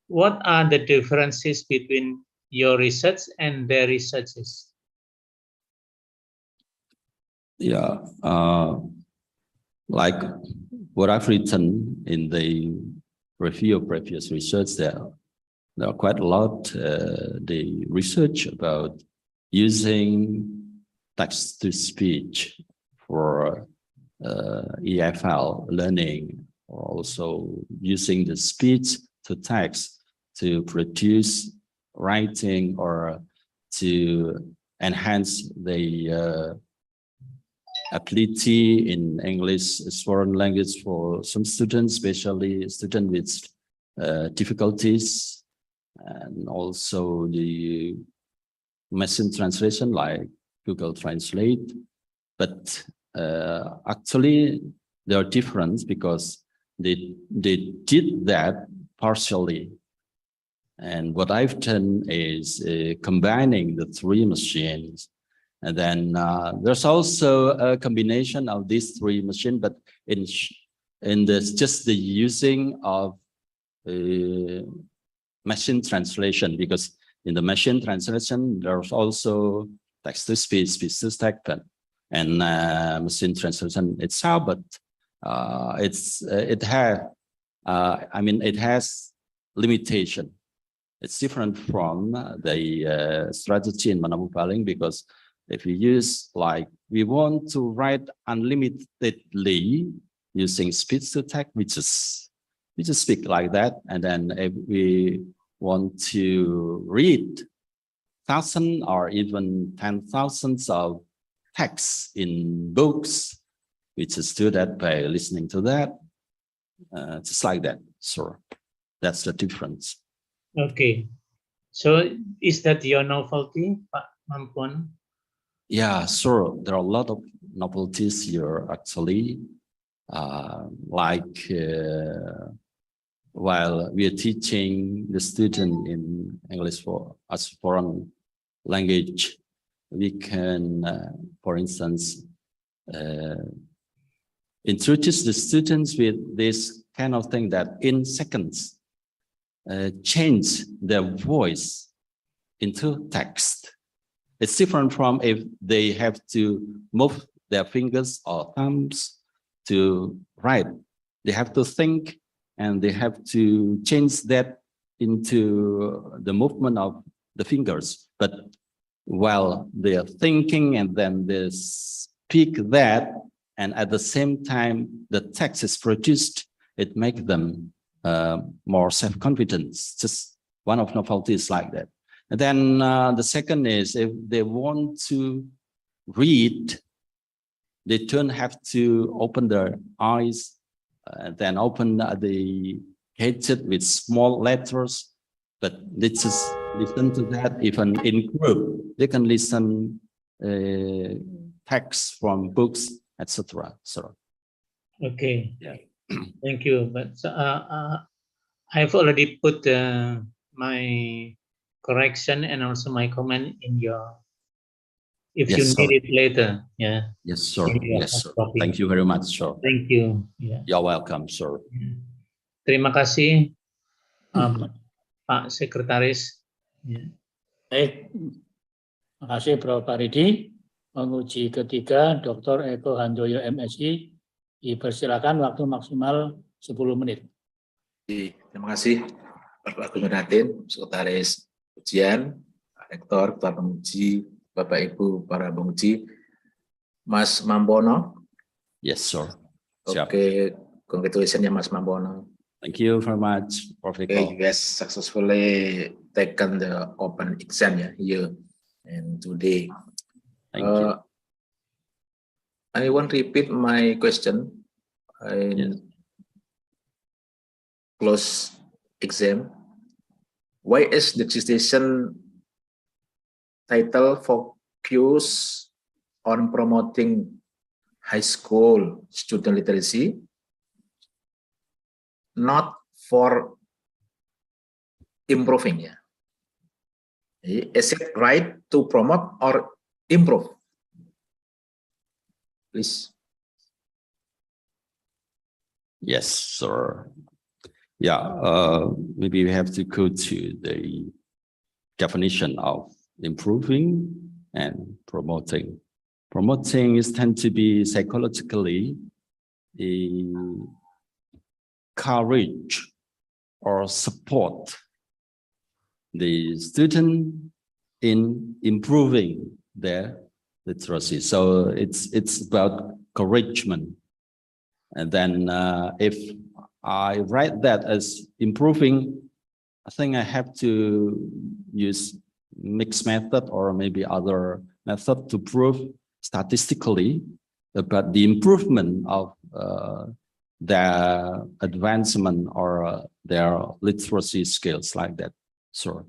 what are the differences between your research and their researches? Yeah, like what I've written in the review of previous research, there are quite a lot the research about using text-to-speech for EFL learning, or also using the speech to text to produce writing or to enhance the ability in English as foreign language for some students, especially students with difficulties, and also the machine translation like Google Translate. But actually, there are differences because they did that partially. And what I've done is combining the three machines. And then there's also a combination of these three machines, but in just the using of machine translation, because in the machine translation, there's also text-to-speech, speech-to-text, and machine translation itself, but it has limitation. It's different from the strategy in menemu baling, because if we use, like, we want to write unlimitedly using speech-to-text, we just speak like that. And then if we want to read thousands or even 10,000s of texts in books, we just do that by listening to that, just like that. So that's the difference. Okay. So is that your novelty, Pak Mampuono? Yeah, sure. There are a lot of novelties here actually. While we are teaching the student in English as foreign language, we can, for instance, introduce the students with this kind of thing that in seconds change their voice into text. It's different from if they have to move their fingers or thumbs to write. They have to think and they have to change that into the movement of the fingers. But while they are thinking and then they speak that, and at the same time the text is produced, it makes them more self-confident. Just one of novelties like that. And then the second is if they want to read, they don't have to open their eyes and then open the gadget with small letters, but they just listen to that. Even in group, they can listen text from books, etc. So, Okay. yeah. Thank you. But I've already put my correction and also my comment in your. If Yes, you sir. need it later, yeah. Yes, sir. in your Yes, sir. copy. Thank you very much, sir. Thank you. Yeah. You're welcome, sir. Terima kasih, Pak Sekretaris. Ya. Baik, terima kasih Prof. Faridi. Penguji ketiga, Dr. Eko Handoyo MSI, dipersilakan waktu maksimal 10 menit. Terima kasih Bapak Gubernur, Sekretaris Ujian, Rektor, Ketua Penguji, Bapak Ibu para penguji, Mas Mampuono. Yes, sir. Okay, congratulations ya Mas Mampuono. Thank you very much, Prof. Okay, you guys successfully taken the open exam here and today. Thank you. I want to repeat my question. Yes. Close exam. Why is the dissertation title focus on promoting high school student literacy, not for improving? Is it right to promote or improve? Please. Yes, sir. Yeah, maybe we have to go to the definition of improving and promoting. Promoting is tend to be psychologically encourage or support the student in improving their literacy. So it's about encouragement. And then if I write that as improving, I think I have to use mixed method or maybe other method to prove statistically about the improvement of their advancement or their literacy skills like that. So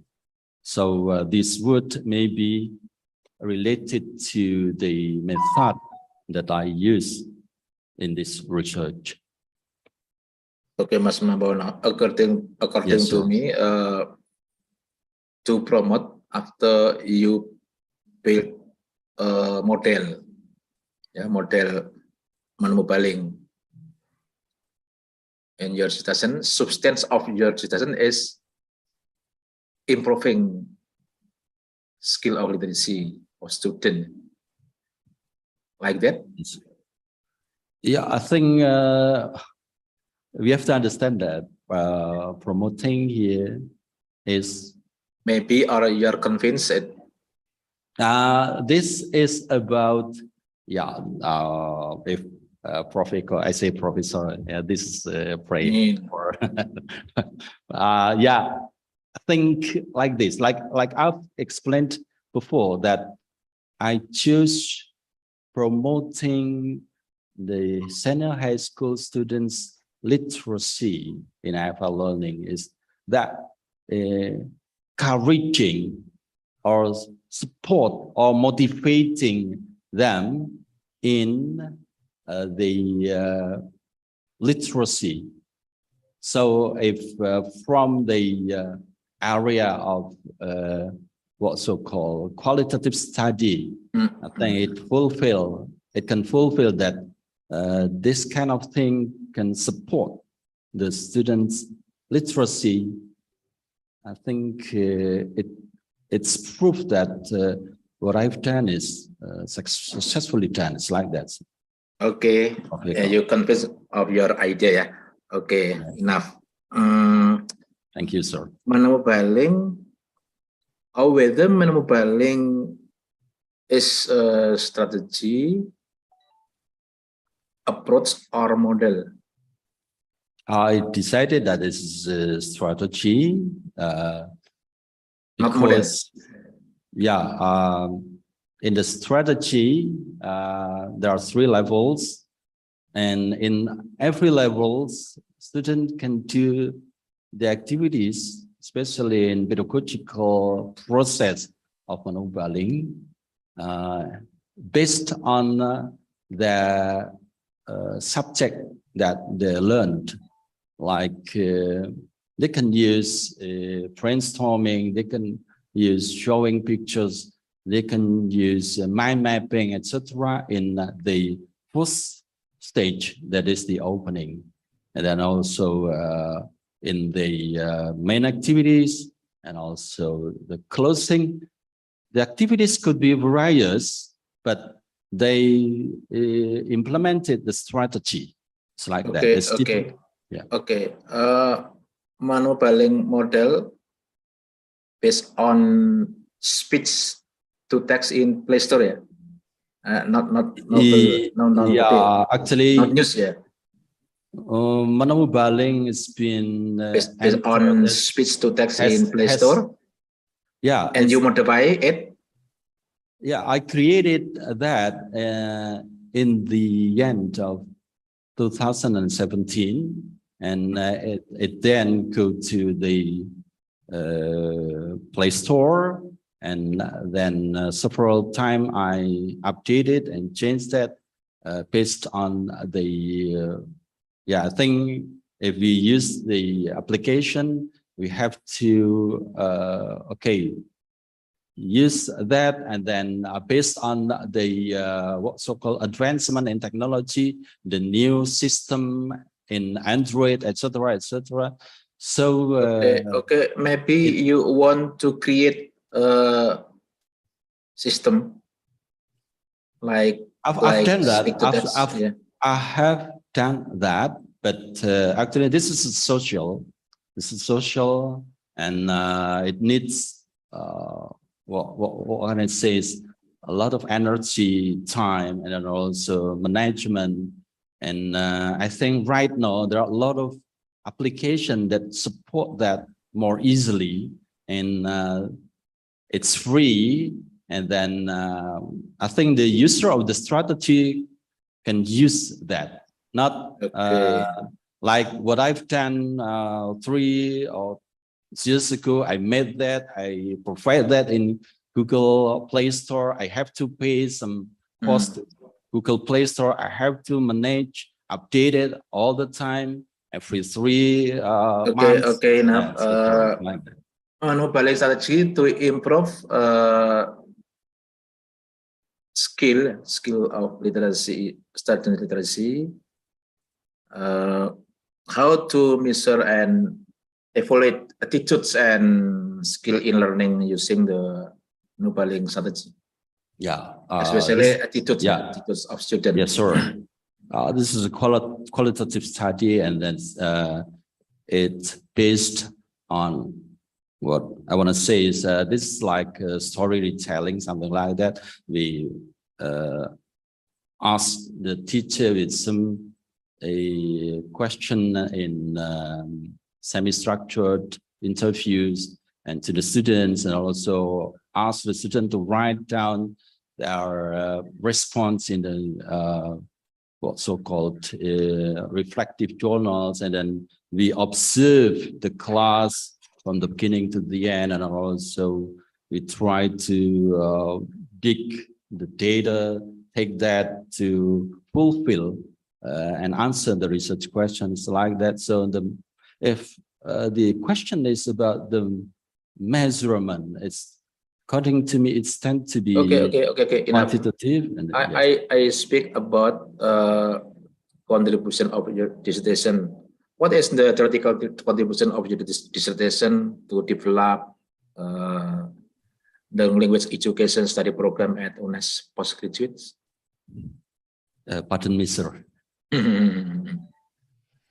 this would maybe related to the method that I use in this research. Okay, Mas Mampuono, according Yes, to sir. me, to promote after you build a model, model manmubaling, and your dissertation, substance of your dissertation is improving skill of literacy of student, like that. Yeah, I think we have to understand that promoting here is maybe, or you're convinced it. This is about if Professor, I say Professor, this is pray for I think like this, like I've explained before, that I choose promoting the senior high school students' literacy in IFL learning is that encouraging or support or motivating them in the literacy. So if from the area of what's so-called qualitative study, I think it can fulfill that this kind of thing can support the students' literacy. I think it's proof that what I've done is successfully done. It's like that. Okay, you convinced of your idea. Yeah? Okay, enough. Thank you, sir. Menemu baling, or whether menemu baling is a strategy, approach, or model? I decided that this is a strategy because, yeah, in the strategy, there are 3 levels, and in every levels, student can do the activities, especially in pedagogical process of menemu baling, based on the subject that they learned. Like they can use brainstorming, they can use showing pictures, they can use mind mapping, etc. in the first stage, that is the opening. And then also in the main activities and also the closing. The activities could be various, but they implemented the strategy. It's like that. It's okay. Yeah. Okay. Menemu baling model based on speech to text in Play Store, yeah? Not novel, yeah, actually, not news, yeah. Menemu baling has been Based on speech to text in Play Store. Yeah, and you modify it. Yeah, I created that in the end of 2017, and it then go to the Play Store, and then several times I updated and changed that based on the I think if we use the application, we have to use that, and then based on the what so-called advancement in technology, the new system in Android, etc., etc. So okay, maybe you want to create a system like I've done that. I have done that, but actually this is social. This is social, and it needs what can I say is a lot of energy, time, and then also management. And I think right now there are a lot of applications that support that more easily, and it's free. And then I think the user of the strategy can use that, not like what I've done 3 or 6 years ago. I made that, I provide that in Google Play Store. I have to pay some cost to Google Play Store. I have to manage, update it all the time, every 3 months. Okay, enough. Like that. Baling strategy to improve skill of literacy, student literacy. How to measure and evaluate attitudes and skill in learning using the menemu baling strategy. Yeah, especially attitudes of students. Yes, sir. This is a qualitative study, and then it's based on what I want to say is this is like storytelling, something like that. We ask the teacher with some question in semi-structured interviews, and to the students, and also ask the student to write down their response in the what so-called reflective journals, and then we observe the class from the beginning to the end, and also We try to dig the data, take that to fulfill and answer the research questions like that. So if the question is about the measurement, it's according to me, it's tend to be okay. Enough. quantitative. And I speak about contribution of your dissertation. What is the theoretical contribution of your dissertation to develop the language education study program at UNES postgraduates? Pardon me, sir.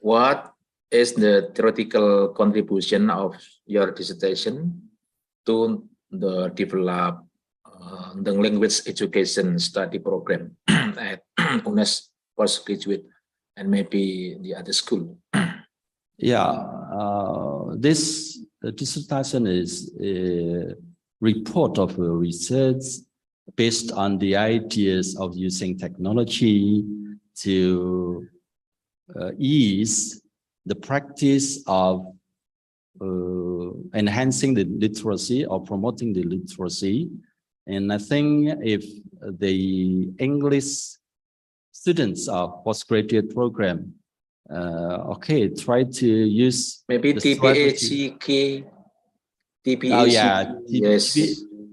What is the theoretical contribution of your dissertation to the develop the language education study program at UNES postgraduate and maybe the other school? Yeah, this dissertation is a report of research based on the ideas of using technology to ease the practice of enhancing the literacy or promoting the literacy. And I think if the English students of postgraduate program, try to use maybe TBACK. Oh yeah, yes.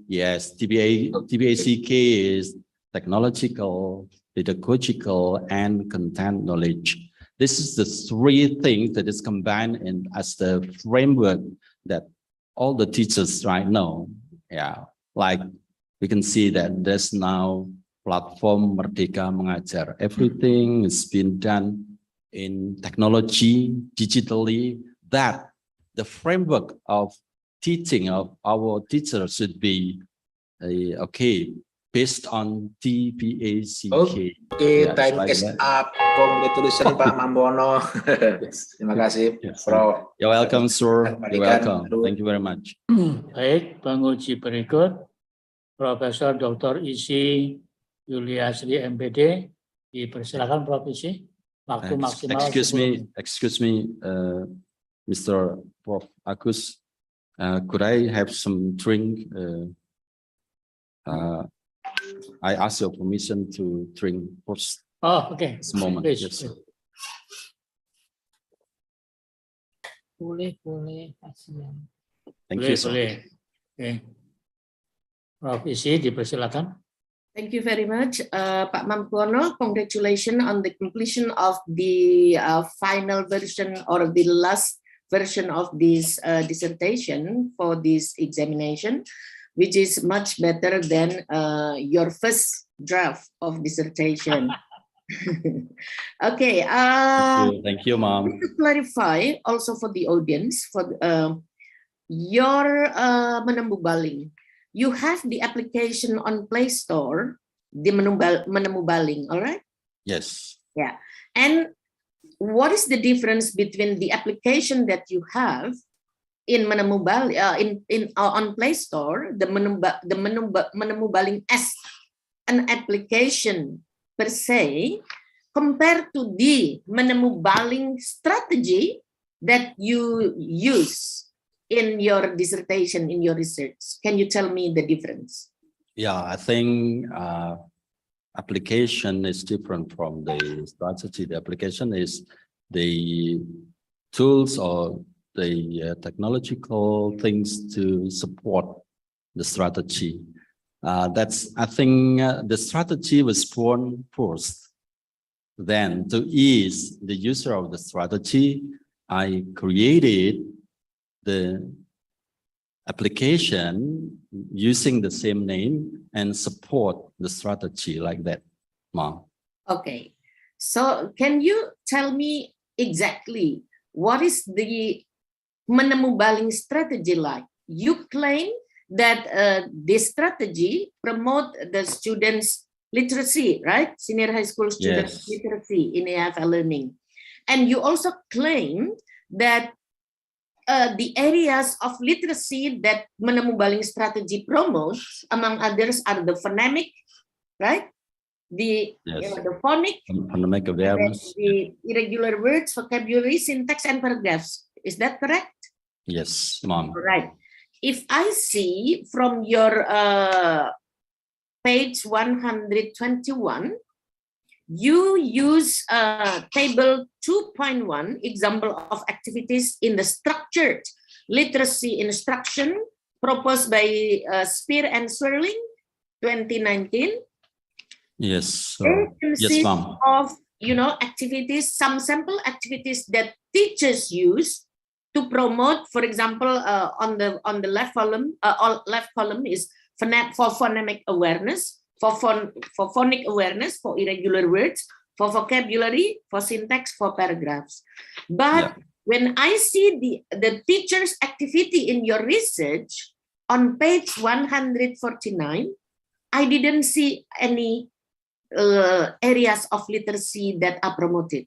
Yes, TBACK is technological, pedagogical, and content knowledge. This is the three things that is combined in as the framework that all the teachers right now, like we can see that there's now platform Merdeka Mengajar. Everything is being done in technology, digitally, that the framework of teaching of our teachers should be based on TBACK. Okay, time is up. Congratulations Pak Mampuono. Terima kasih, Prof. You're welcome, sir. You're welcome. Thank you very much. Baik, penguji berikut, Profesor Dr. Isi Yuliasri M.Pd, dipersilakan Prof. Isi. Waktu maksimal. Excuse me, Mr. Prof. Agus. Could I have some drink? I ask your permission to drink first. Oh, okay. This moment. Please. Yes. Boleh. Thank you, sir. Boleh. Okay. Prof. Isi, dipersilakan. Thank you very much, Pak Mampuono. Congratulations on the completion of the final version or the last version of this dissertation for this examination, which is much better than your first draft of dissertation. Okay. Thank you, Mom. To clarify also for the audience, for your Menemu Baling, you have the application on Play Store, the Menemu Baling, all right? Yes. Yeah. And what is the difference between the application that you have in Menemu Baling on Play Store, the Menemu Baling as an application per se, compared to the Menemu Baling strategy that you use in your dissertation, in your research? Can you tell me the difference? Yeah, I think application is different from the strategy. The application is the tools or the technological things to support the strategy. I think the strategy was born first. Then to ease the user of the strategy, I created the application using the same name and support the strategy like that, Mom. Okay, so can you tell me exactly what is the Menemu Baling strategy like? You claim that this strategy promote the students' literacy, right? Senior high school students' literacy in AFL learning. And you also claim that the areas of literacy that Menemu Baling strategy promotes, among others, are the phonemic, right? The phonic, phonemic awareness, the irregular words, vocabulary, syntax, and paragraphs. Is that correct? Yes, Mom. Right. if I see from your page 121, you use table 2.1, example of activities in the structured literacy instruction proposed by Spear and Swirling, 2019. Yes, It yes, consists ma'am. of, activities, some sample activities that teachers use to promote. For example, on the left column, is for phonemic awareness, for phonic awareness, for irregular words, for vocabulary, for syntax, for paragraphs. But when I see the teacher's activity in your research on page 149, I didn't see any areas of literacy that are promoted.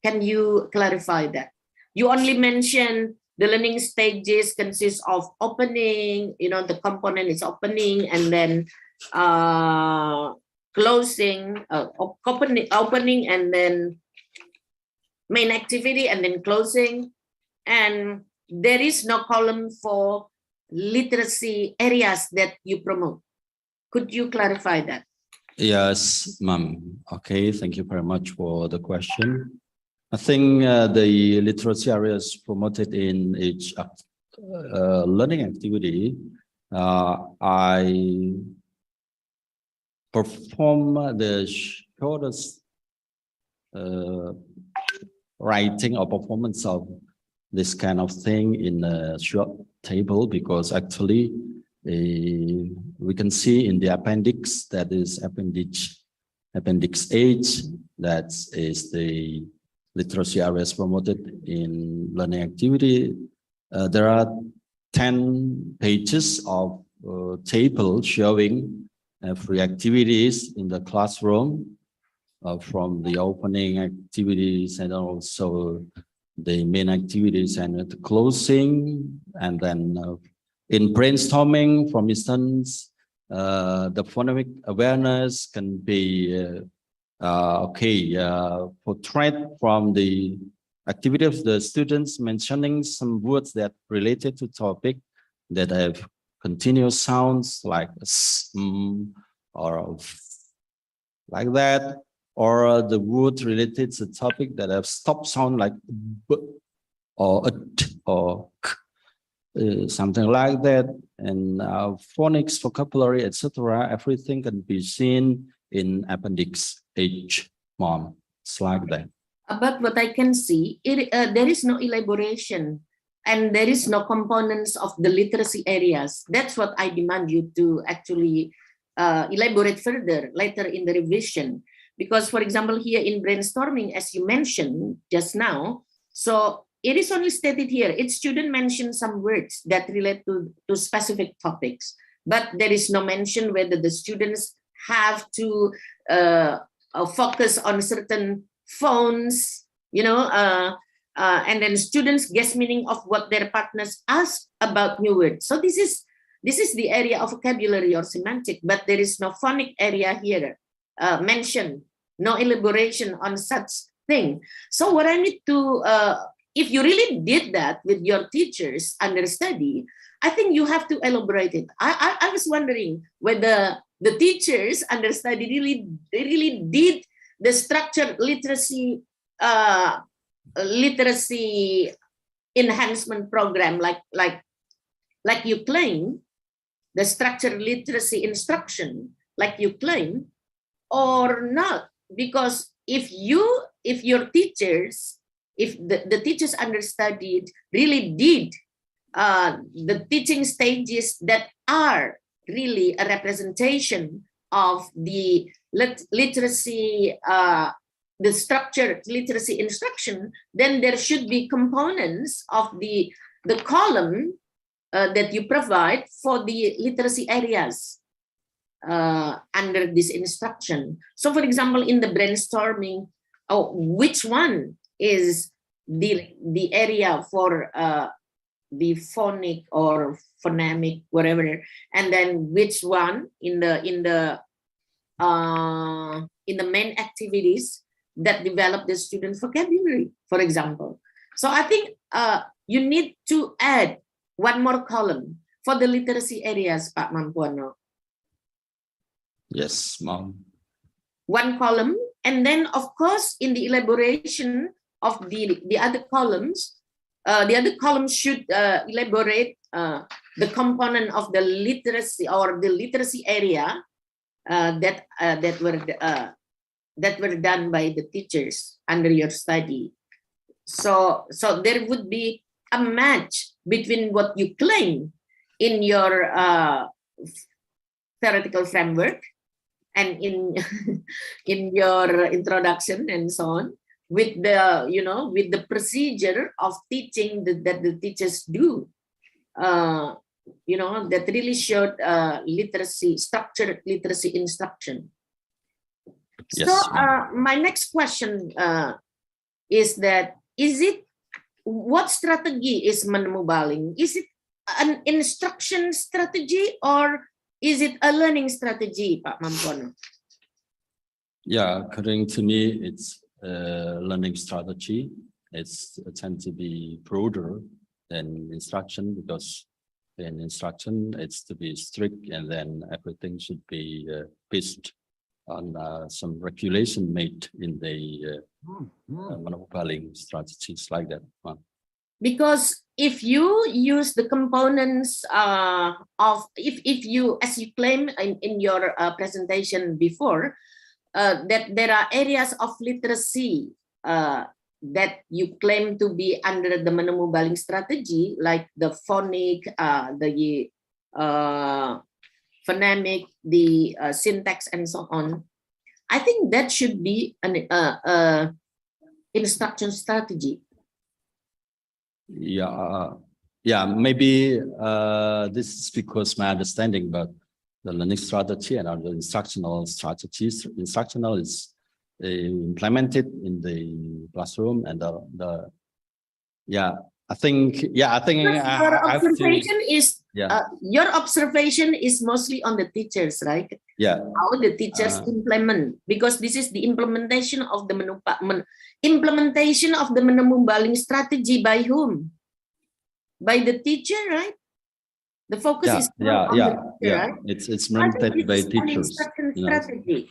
Can you clarify that? You only mention the learning stages consist of opening, the component is opening, and then closing, opening, and then main activity, and then closing. And there is no column for literacy areas that you promote. Could you clarify that? Yes, ma'am. Okay, thank you very much for the question. I think the literacy areas promoted in each learning activity, I perform the shortest writing or performance of this kind of thing in a short table, because actually we can see in the appendix, that is appendix H, that is the literacy areas promoted in learning activity. There are 10 pages of table showing free activities in the classroom, from the opening activities and also the main activities and the closing. And then in brainstorming, for instance, the phonemic awareness can be portrayed from the activity of the students, mentioning some words that related to topic that have continuous sounds like or like that, or the word related to the topic that have stop sound like b or or k, something like that. And phonics, vocabulary, etc. Everything can be seen in appendix H, mom. It's like that. But what I can see, there is no elaboration and there is no components of the literacy areas. That's what I demand you to actually elaborate further later in the revision. Because, for example, here in brainstorming, as you mentioned just now, so it is only stated here, each student mentioned some words that relate to specific topics, but there is no mention whether the students have to focus on certain phones, and then students guess meaning of what their partners ask about new words. So this is the area of vocabulary or semantic, but there is no phonic area here mentioned, no elaboration on such thing. So what I need to, if you really did that with your teachers under study, I think you have to elaborate it. I was wondering whether the teachers under study really did the structured literacy literacy enhancement program like you claim, the structured literacy instruction like you claim, or not. Because if your teachers, if the teachers understudied really did the teaching stages that are really a representation of the literacy, the structured literacy instruction, then there should be components of the column that you provide for the literacy areas under this instruction. So, for example, in the brainstorming, which one is the area for the phonic or phonemic, whatever, and then which one in the main activities that develop the student vocabulary, for example. So I think you need to add one more column for the literacy areas, Pak Mampuono. Yes, Mom. One column, and then of course in the elaboration of the other columns, the other columns should elaborate the component of the literacy or the literacy area that were done by the teachers under your study. So there would be a match between what you claim in your theoretical framework and in your introduction and so on, with the with the procedure of teaching that the teachers do, that really showed literacy, structured literacy instruction. Yes. So my next question is that, what strategy is menemu baling? Is it an instruction strategy or is it a learning strategy, Pak Mampuono? Yeah, according to me, it's a learning strategy. It tends to be broader than instruction, because in instruction it's to be strict, and then everything should be based on some regulation made in the monopoly strategies like that one. Because if you use the components if you, as you claim in your presentation before, that there are areas of literacy that you claim to be under the menemu baling strategy, like the phonic, the phonemic, the syntax, and so on. I think that should be an instruction strategy. Yeah, maybe this is because my understanding about the learning strategy and the instructional strategies. Instructional is implemented in the classroom, and I think your observation is mostly on the teachers, right? Yeah. How the teachers implement, because this is the implementation of the menemu baling strategy by whom? By the teacher, right? The focus is on the teacher, right? It's implemented by teachers. Strategy.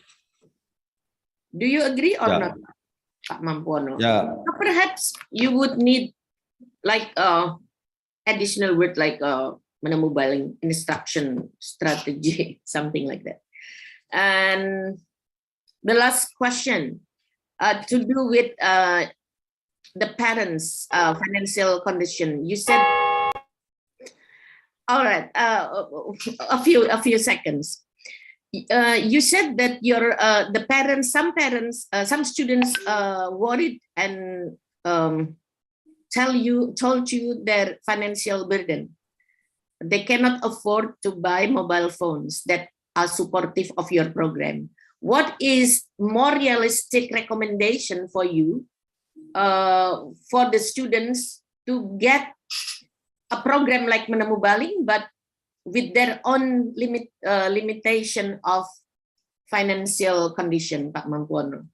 Do you agree or not, Pak Mampuono? Yeah. So perhaps you would need like additional word like menemu baling instruction strategy, something like that. And the last question to do with the parents' financial condition. You said, all right, a few seconds. You said that your some students worried and told you their financial burden. They cannot afford to buy mobile phones that are supportive of your program. What is more realistic recommendation for you for the students to get a program like menemu baling, but with their own limitation of financial condition, Pak Mampuono?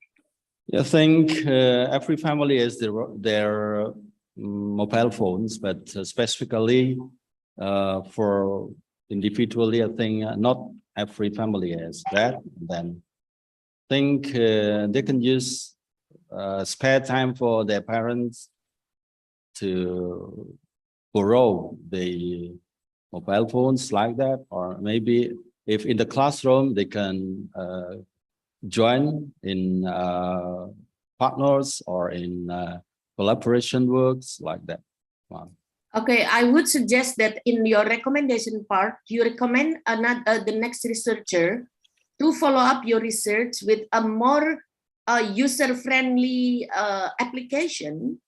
I think every family has their mobile phones, but specifically for individually, I think not every family has that. Then I think they can use spare time for their parents to borrow the mobile phones like that, or maybe if in the classroom they can join in partners or in collaboration works like that. Wow. Okay, I would suggest that in your recommendation part, you recommend the next researcher to follow up your research with a more user-friendly application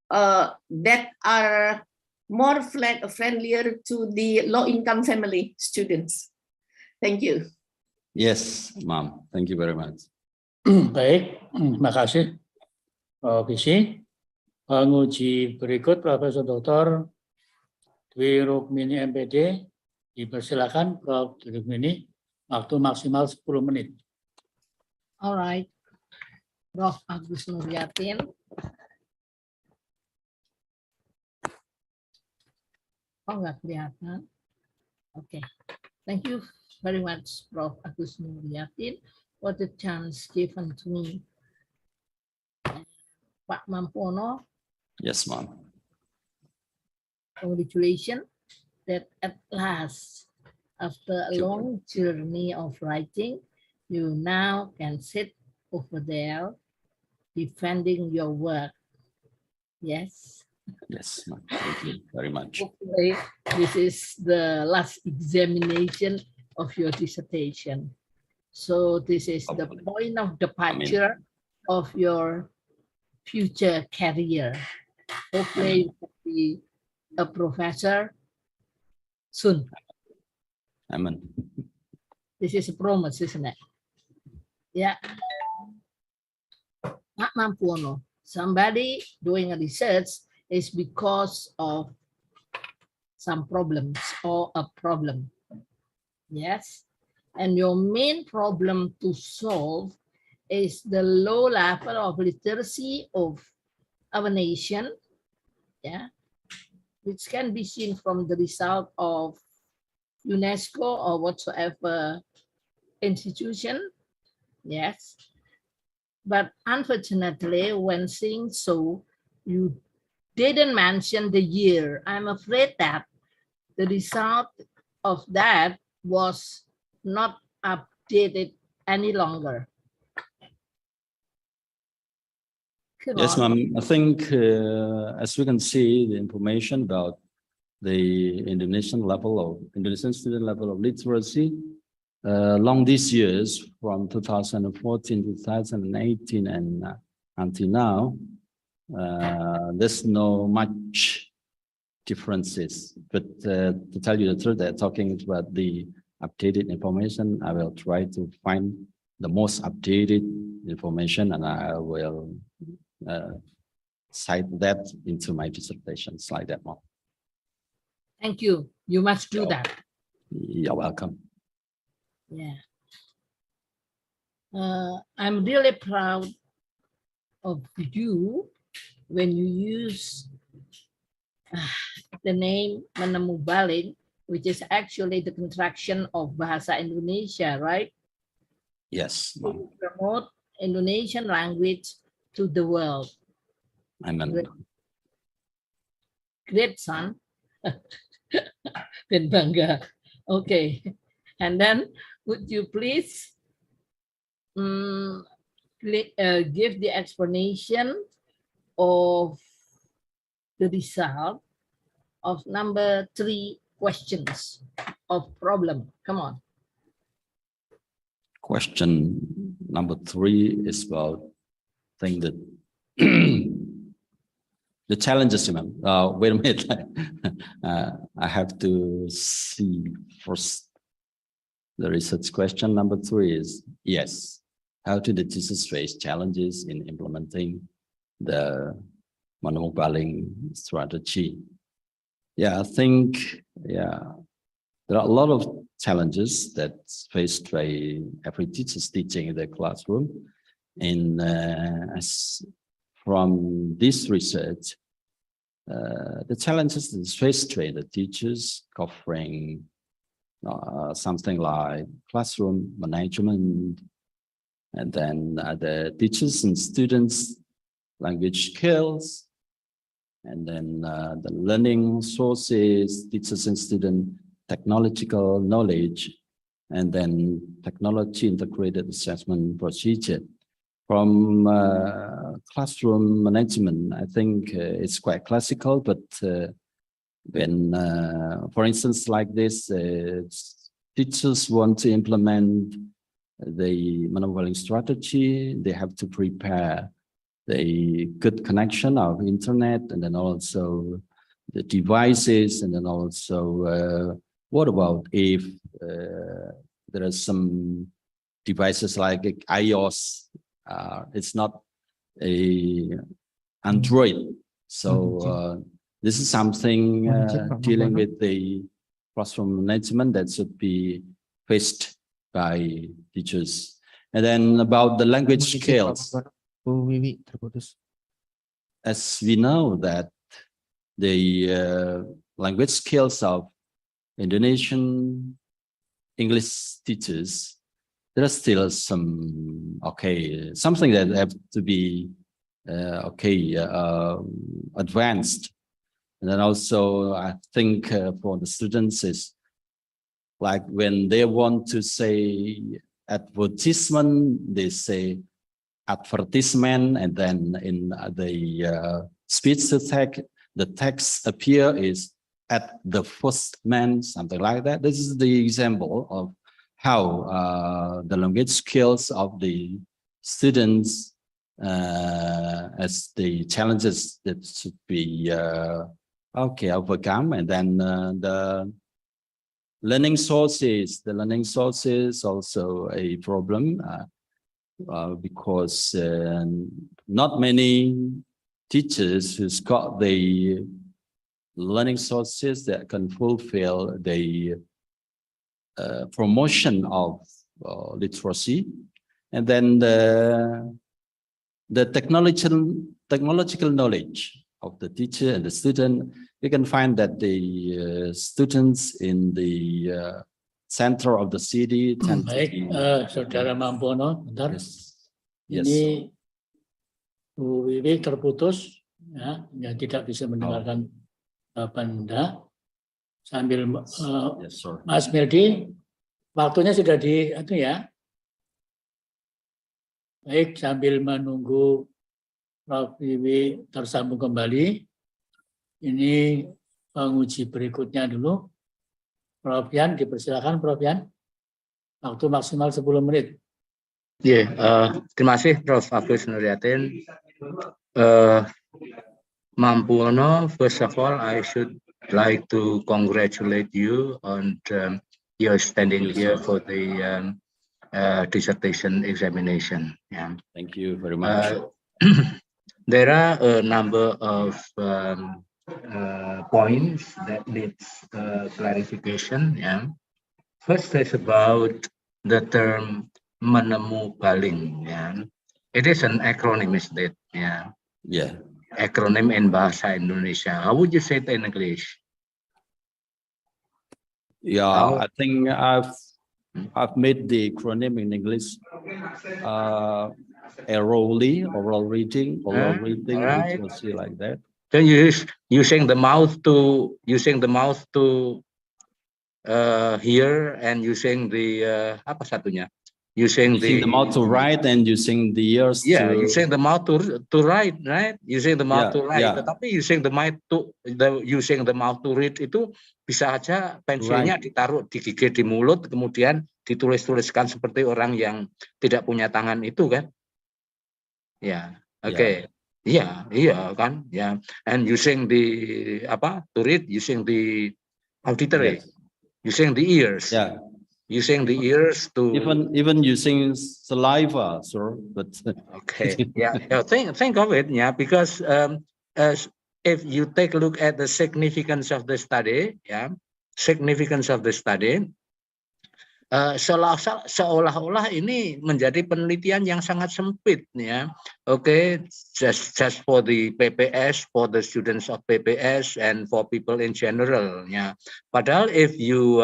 that are more friendlier to the low-income family students. Thank you. Yes, Ma'am. Thank you very much. Baik, terima kasih, Visi. Penguji berikut Profesor Doktor Dwi Rukmini M.Pd. Dipersilakan, Prof. Dwi Rukmini. Waktu maksimal 10 menit. Alright, Prof. Agus Nuryatin. Oh, nggak kelihatan. Okay. Thank you very much, Prof. Agus Nuryatin, for the chance given to me. Pak Mampuono, Yes, ma'am. congratulations that at last, after a long journey of writing, you now can sit over there defending your work. Yes. Yes, ma'am. Thank you very much. Hopefully, this is the last examination of your dissertation. So this is the Hopefully. point of departure of your future career. Hopefully, you will be a professor soon. Amen. This is a promise, isn't it? Yeah. Pak Mampuono, somebody doing a research is because of some problems or a problem. Yes. And your main problem to solve is the low level of literacy of our nation, yeah, which can be seen from the result of UNESCO or whatsoever institution, yes. But unfortunately, when saying so, you didn't mention the year. I'm afraid that the result of that was not updated any longer. Yes, ma'am. I think as we can see, the information about the Indonesian student level of literacy along these years from 2014 to 2018 and until now, there's no much differences. But to tell you the truth, they're talking about the updated information. I will try to find the most updated information, and I will cite that into my dissertations like that one. Thank you. You must do that. You're welcome. Yeah. I'm really proud of you when you use the name Menemu Baling, which is actually the contraction of Bahasa Indonesia, right? Yes. To promote Indonesian language to the world. Amen. Great, son. Ben bangga. Okay. And then would you please give the explanation of the result of number 3 questions of problem? Come on. Question number 3 is about thing that the challenges, wait a minute. I have to see first. The research question number 3 is, yes, how do the teachers face challenges in implementing the Menemu Baling strategy? Yeah, I think, there are a lot of challenges that faced by every teacher teaching in the classroom. And as from this research, the challenges that faced by the teachers covering something like classroom management, and then the teachers and students language skills, and then the learning sources, teachers and student technological knowledge, and then technology integrated assessment procedure. From classroom management, I think it's quite classical, but when, for instance, like this, teachers want to implement the Menemu Baling strategy, they have to prepare the good connection of internet, and then also the devices, and then also what about if there are some devices like iOS, it's not a Android, so this is something dealing with the classroom management that should be faced by teachers. And then about the language skills, as we know that the language skills of Indonesian English teachers, there are still some something that have to be advanced. And then also I think for the students is like when they want to say advertisement, they say advertisement, and then in the speech to text, the text appear is at the first man, something like that. This is the example of how the language skills of the students as the challenges that should be overcome. And then the learning sources also a problem because not many teachers who's got the learning sources that can fulfill the promotion of literacy. And then the technological knowledge of the teacher and the student, you can find that the students in the center of the city tend to Baik, be, Saudara Mampuono, bentar. yes. Yes. Ini Bu Wiwi terputus, ya tidak bisa mendengarkan Anda. Sambil Yes, sir. Mas Mildi, waktunya sudah di itu ya. Baik, sambil menunggu Prof. Wiwi tersambung kembali, ini penguji berikutnya dulu. Prof. Yan, dipersilakan Prof. Yan. Waktu maksimal 10 menit. Terima kasih Prof. Agus Nuryatin. Mampuono, first of all, I should like to congratulate you on your standing here for the dissertation examination. Yeah. Thank you very much. There are a number of points that needs clarification. Yeah. First is about the term menemu baling. Yeah. It is an acronym, isn't it? Yeah. Yeah. Acronym in Bahasa Indonesia. How would you say it in English? Yeah, I think I've made the acronym in English. Oral reading, right. literacy, like that. Then you using the mouth to hear and using the apa satunya? Using the mouth to write and using the ears to... using the mouth to write, right? Using the mouth to write. Tetapi using the mouth to read itu bisa aja pensilnya ditaruh digigit di mulut, kemudian ditulis-tuliskan seperti orang yang tidak punya tangan itu kan? Ya, oke. Iya kan? Ya. And using the to read, using the auditory, using the ears. Yeah. Using the ears to even using saliva, sir. But okay, think of it, because if you take a look at the significance of the study, seolah-olah ini menjadi penelitian yang sangat sempit, ya. Okay, just for the PPS, for the students of PPS, and for people in general, ya. Padahal if you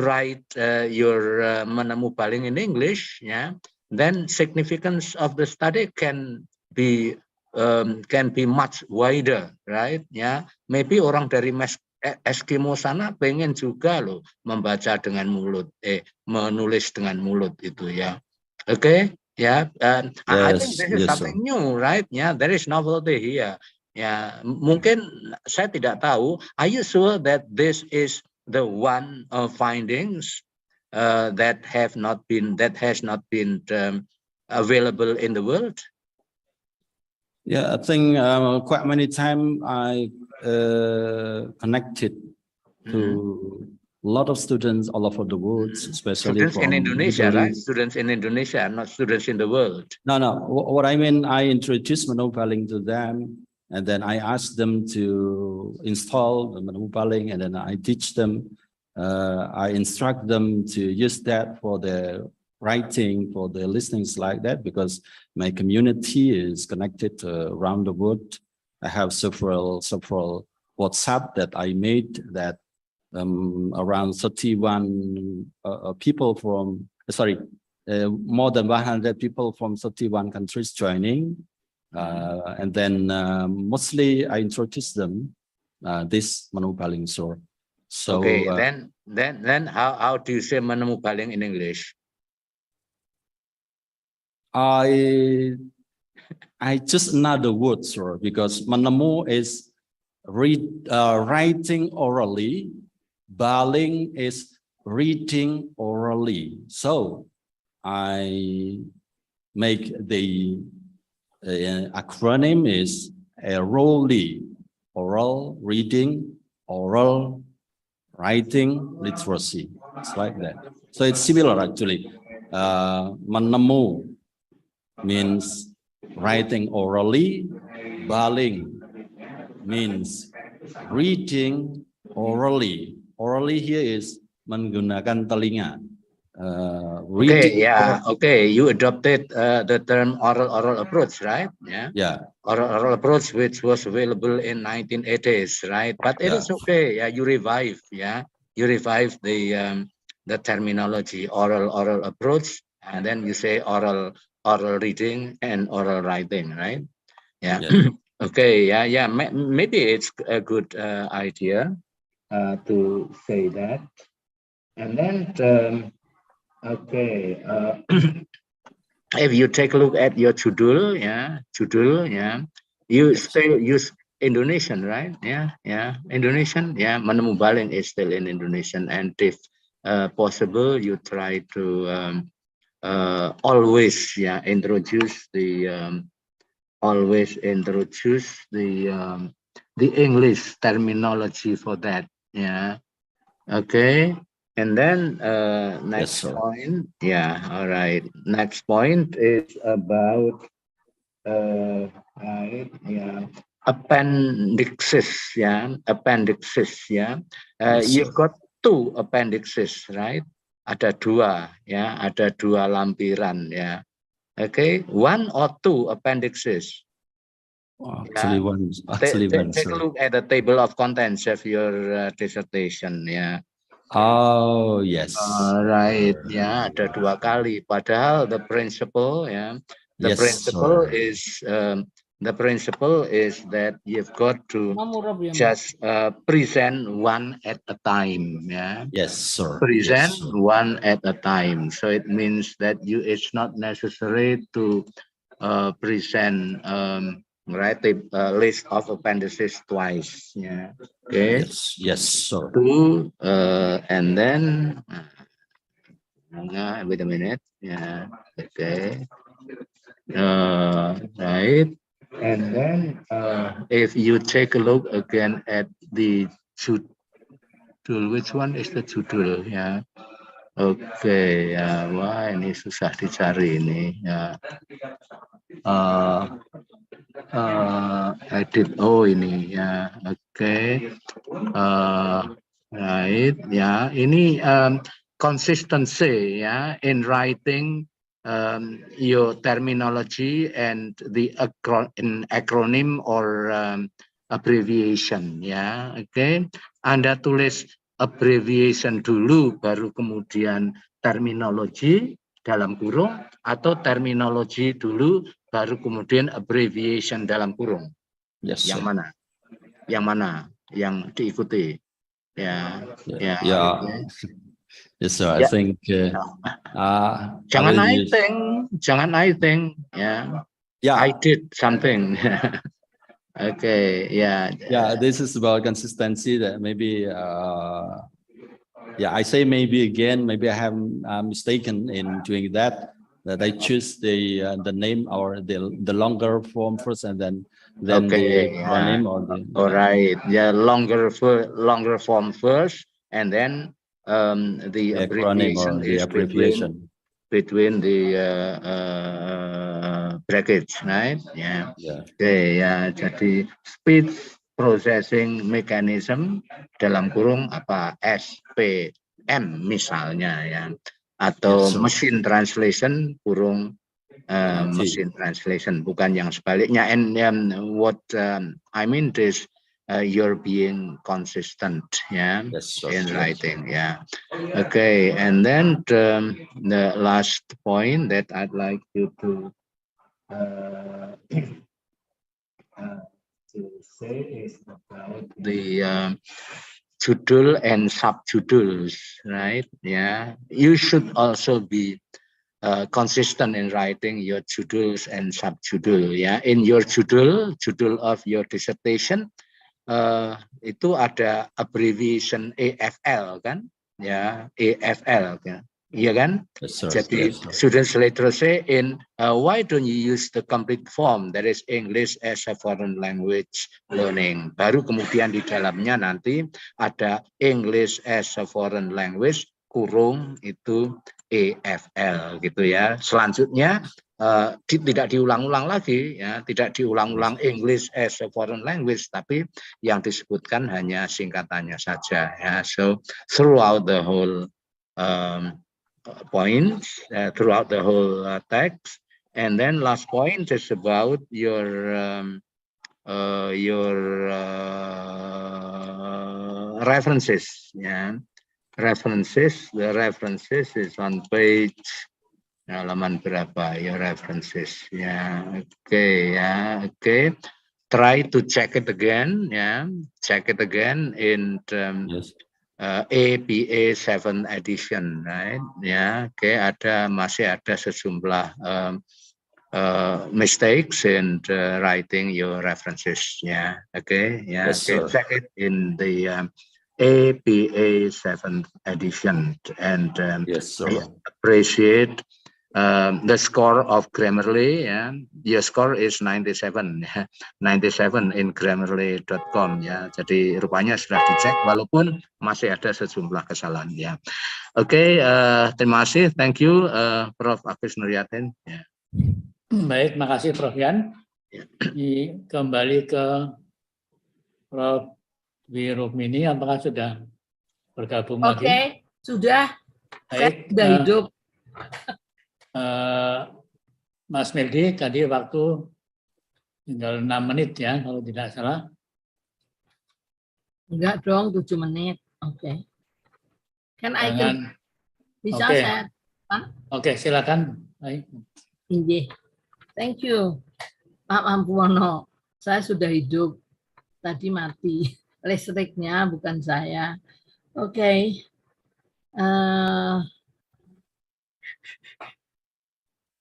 write your menemu baling in English, then significance of the study can be much wider, right? Maybe orang dari Eskimo sana pengen juga loh membaca dengan mulut, menulis dengan mulut itu, ya. Okay, I think this is something new, right? There is novelty here. Ya, mungkin saya tidak tahu. Are you sure that this is the one findings that has not been available in the world? Yeah, I think quite many times I connected to a lot of students all over the world, especially students in Indonesia, right? Students in Indonesia, not students in the world. No. What I mean, I introduced menemu baling to them. And then I ask them to install the menemu baling, and then I teach them. I instruct them to use that for their writing for the listenings like that, because my community is connected around the world. I have several WhatsApp that I made that around 31 people from, more than 100 people from 31 countries joining. And then mostly I introduced them this Menemu Baling store. So okay, then how do you say Menemu Baling in English? I just another word, sir, because menemu is writing orally, baling is reading orally. So I make the acronym is orally, oral reading, oral writing literacy. It's like that. So it's similar actually. Menemu means writing orally, baling means reading orally. Orally here is menggunakan telinga. Okay, yeah, okay. You adopted the term oral approach, right? Yeah. Yeah. Oral approach, which was available in 1980s, right? But it is okay. Yeah, you revive. Yeah, you revive the terminology oral approach, and then you say oral reading and oral writing, right? Yeah. Okay. Yeah. Maybe it's a good idea to say that, and then. Okay, if you take a look at your judul, you still use Indonesian, right? Indonesian, Menemu Baling is still in Indonesian, and if possible, you try to always, introduce the English terminology for that, Okay. And then next point, all right. Next point is about appendixes, appendixes, You've got two appendixes, right? Ada dua, ada dua lampiran, Okay, one or two appendixes. Actually one. Take a look at the table of contents of your dissertation, Oh yes. Right, ada dua kali. Padahal the principle, the principle is that you've got to just present one at a time, Yes, sir. Present one at a time. So it means that it's not necessary to present right a list of appendices twice. Okay. Yes, sir. Two, and then wait a minute. Okay. Right. And then if you take a look again at the judul, which one is the judul? Okay. Wah, ini susah dicari ini. Edit. Oh, ini Okay. Right. Ini consistency in writing your terminology and the acronym or abbreviation, Okay. Anda tulis abbreviation dulu, baru kemudian terminologi dalam kurung, atau terminologi dulu, baru kemudian abbreviation dalam kurung. Yes. Yang mana? Yang mana yang diikuti? Yes, sir. I think. Jangan I think. I did something. Okay. This is about consistency. That maybe. I say maybe again. Maybe I have mistaken in doing that. That I choose the name or the longer form first, and then okay, the name or the. All right. Longer form first, and then the abbreviation is between the brackets, right? Okay. Jadi speech processing mechanism dalam kurung apa SPM misalnya, atau Yes, sir. machine translation kurung machine translation, bukan yang sebaliknya. And what I mean is you're being consistent, yeah, Yes, sir. in writing, yeah. Okay, and then the last point that I'd like you to say is about the judul and subjuduls, right? Yeah, you should also be consistent in writing your juduls and subjudul. Yeah, in your judul of your dissertation, itu ada abbreviation AFL kan? Ya, AFL kan? Iya kan? Yes, sir. Jadi Yes, sir. students later say in why don't you use the complete form, that is English as a foreign language learning. Baru kemudian di dalamnya nanti ada English as a foreign language kurung itu EFL gitu ya. Selanjutnya tidak diulang-ulang lagi ya, tidak diulang-ulang English as a foreign language, tapi yang disebutkan hanya singkatannya saja ya. So throughout the whole points, throughout the whole text, and then last point is about your references. Yeah, references. The references is on page halaman berapa? Your references. Yeah. Okay. Yeah. Okay. Try to check it again. Yeah. Check it again in. Yes. IPB 7 edition, right? Ya, masih ada sejumlah mistakes in writing your references. Ya, Yes, sir. check it in the IPB 7th edition, and Yes, sir. appreciate the score of Grammarly. Yeah, your score is 97, 97 in Grammarly.com. Ya, jadi rupanya sudah dicek, walaupun masih ada sejumlah kesalahan. Ya, oke, terima kasih, thank you, Prof. Agus Nuryatin. Ya. Baik, makasih Prof. Yan. Kembali ke Prof. Wirukmini, apakah sudah bergabung lagi? Oke, sudah. Baik. Sudah hidup. Mas Meldi, tadi waktu tinggal 6 menit ya, kalau tidak salah. Enggak dong, 7 menit. Oke. Kan bisa Oke. saya. Oke, silakan. Baik. Iya. Thank you, Pak Mampuono. Saya sudah hidup. Tadi mati. Listriknya bukan saya. Oke.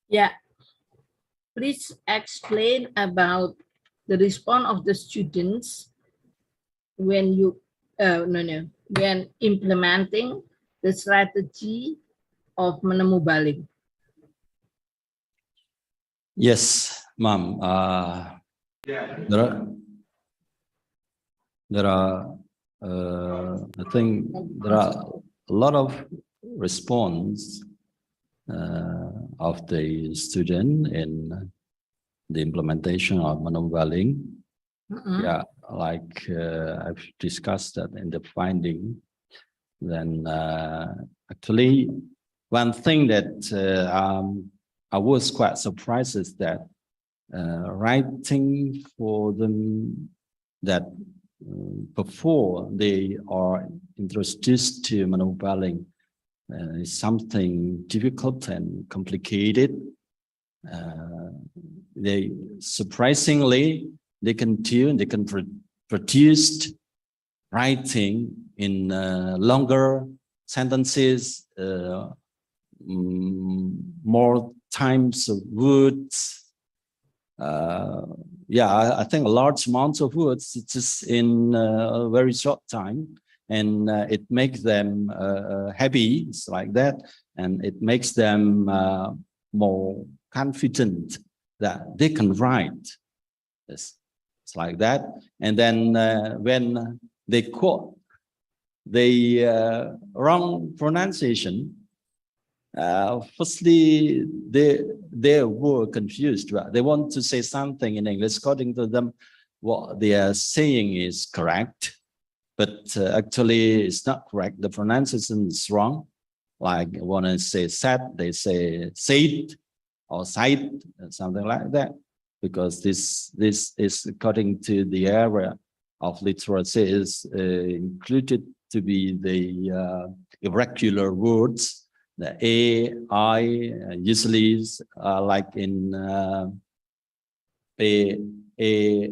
Yeah, please explain about the response of the students when you when implementing the strategy of menemu baling. Yes, Ma'am. There are I think there are a lot of response of the student in the implementation of menemu baling. Yeah, like I've discussed that in the finding. Then actually, one thing that I was quite surprised is that writing for them that before they are introduced to menemu baling is something difficult and complicated. They surprisingly they can produce writing in longer sentences, more times of words. Yeah, I think a large amount of words just in a very short time, and it makes them happy. It's like that, and it makes them more confident that they can write. It's like that, and then when they quote the wrong pronunciation, firstly they were confused. Right? They want to say something in English. According to them, what they are saying is correct, but actually it's not correct. The pronunciation is wrong. like want to say set, they say said or site, something like that, because this is according to the area of literacy is included to be the irregular words. The A, I usually like in P-A-I-T,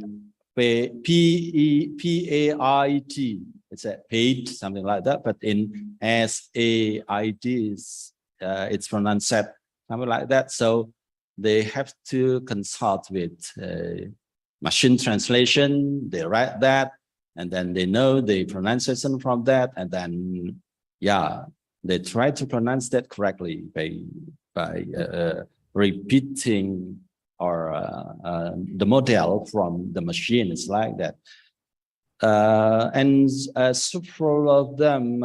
it's a paid, something like that, but in S-A-I-D, it's pronounced set, something like that. So they have to consult with machine translation, they write that, and then they know the pronunciation from that, and then, yeah, they try to pronounce that correctly by repeating or the model from the machine. Is like that. And several of them,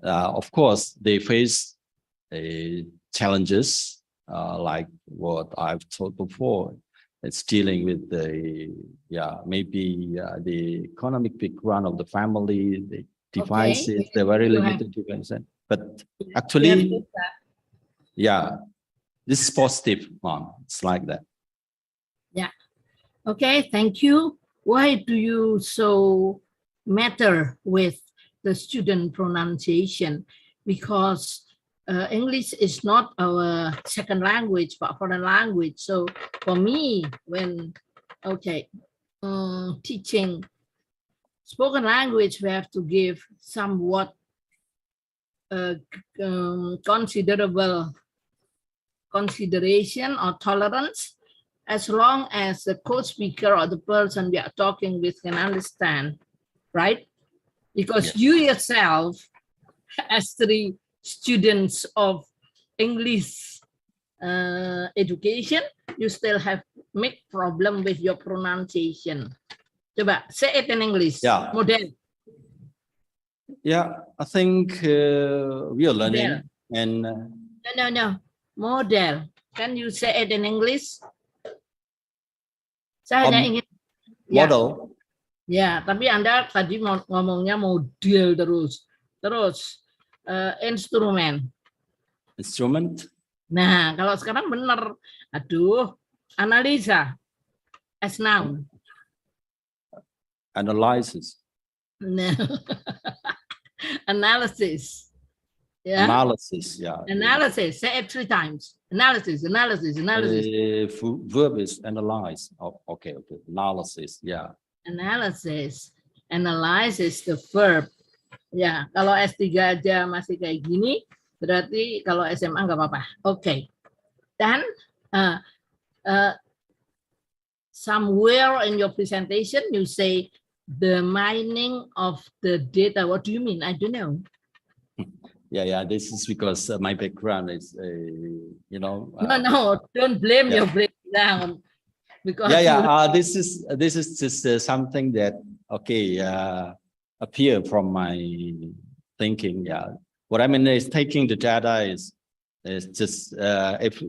of course, they face challenges like what I've told before. It's dealing with the, maybe the economic background of the family, the devices, Okay. they're very limited devices. But actually, this is positive one. It's like that. Yeah. Okay, thank you. Why do you so matter with the student pronunciation? Because English is not our second language, but foreign language. So for me, when, teaching spoken language, we have to give somewhat considerable consideration or tolerance, as long as the co-speaker or the person we are talking with can understand, right? Because you yourself, as the students of English education, you still have make problem with your pronunciation. Coba, say it in English. Yeah. Model. Yeah, I think we are learning. And No. Model. Can you say it in English? Saya ingin model. Ya, tapi Anda tadi ngomongnya model terus. Terus instrumen. Instrument. Nah, kalau sekarang benar. Aduh, analisa as noun. Analysis. No. Analysis. Yeah. Analysis, yeah. Analysis. Say it 3 times. Analysis. Verb is analyze. Oh, okay. Analysis, yeah. Analysis. Analysis the verb. Ya, kalau S3 aja masih kayak gini, berarti kalau SMA nggak apa-apa. Oke. Dan somewhere in your presentation you say the mining of the data. What do you mean? I don't know. Yeah. This is because my background is, No, don't blame your background. Because this is just something that appear from my thinking. Yeah, what I mean is taking the data is just if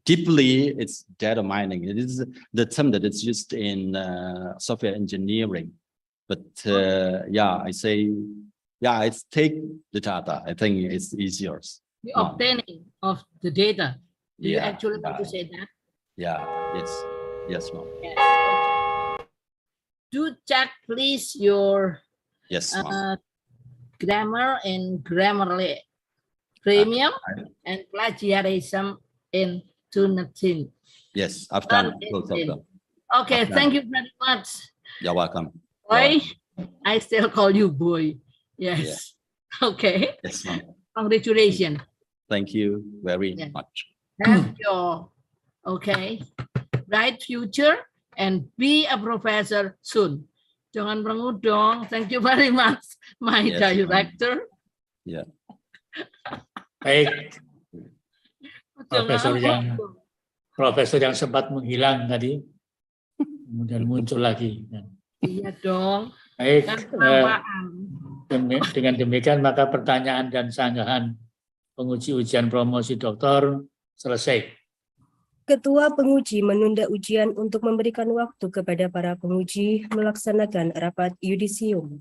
deeply it's data mining. It is the term that is used in software engineering. But I say, it's take the data. I think it's easier. The obtaining of the data. Do you actually want to say that? Yeah. Yes, ma'am. Yes. Do check, please, your grammar and Grammarly Premium and plagiarism in 2019. Yes, I've done both of them. Okay, thank you very much. You're welcome. Boy, I still call you boy. Yes. Yeah. Okay. Yes, ma'am. Congratulations. Thank you very much. Have your bright future and be a professor soon. Jangan merengut dong. Thank you very much, my director. Yeah. Baik. Profesor yang sempat menghilang tadi, kemudian muncul lagi. Iya dong. Baik. Dengan demikian maka pertanyaan dan sanggahan penguji ujian promosi doktor selesai. Ketua penguji menunda ujian untuk memberikan waktu kepada para penguji melaksanakan rapat yudisium.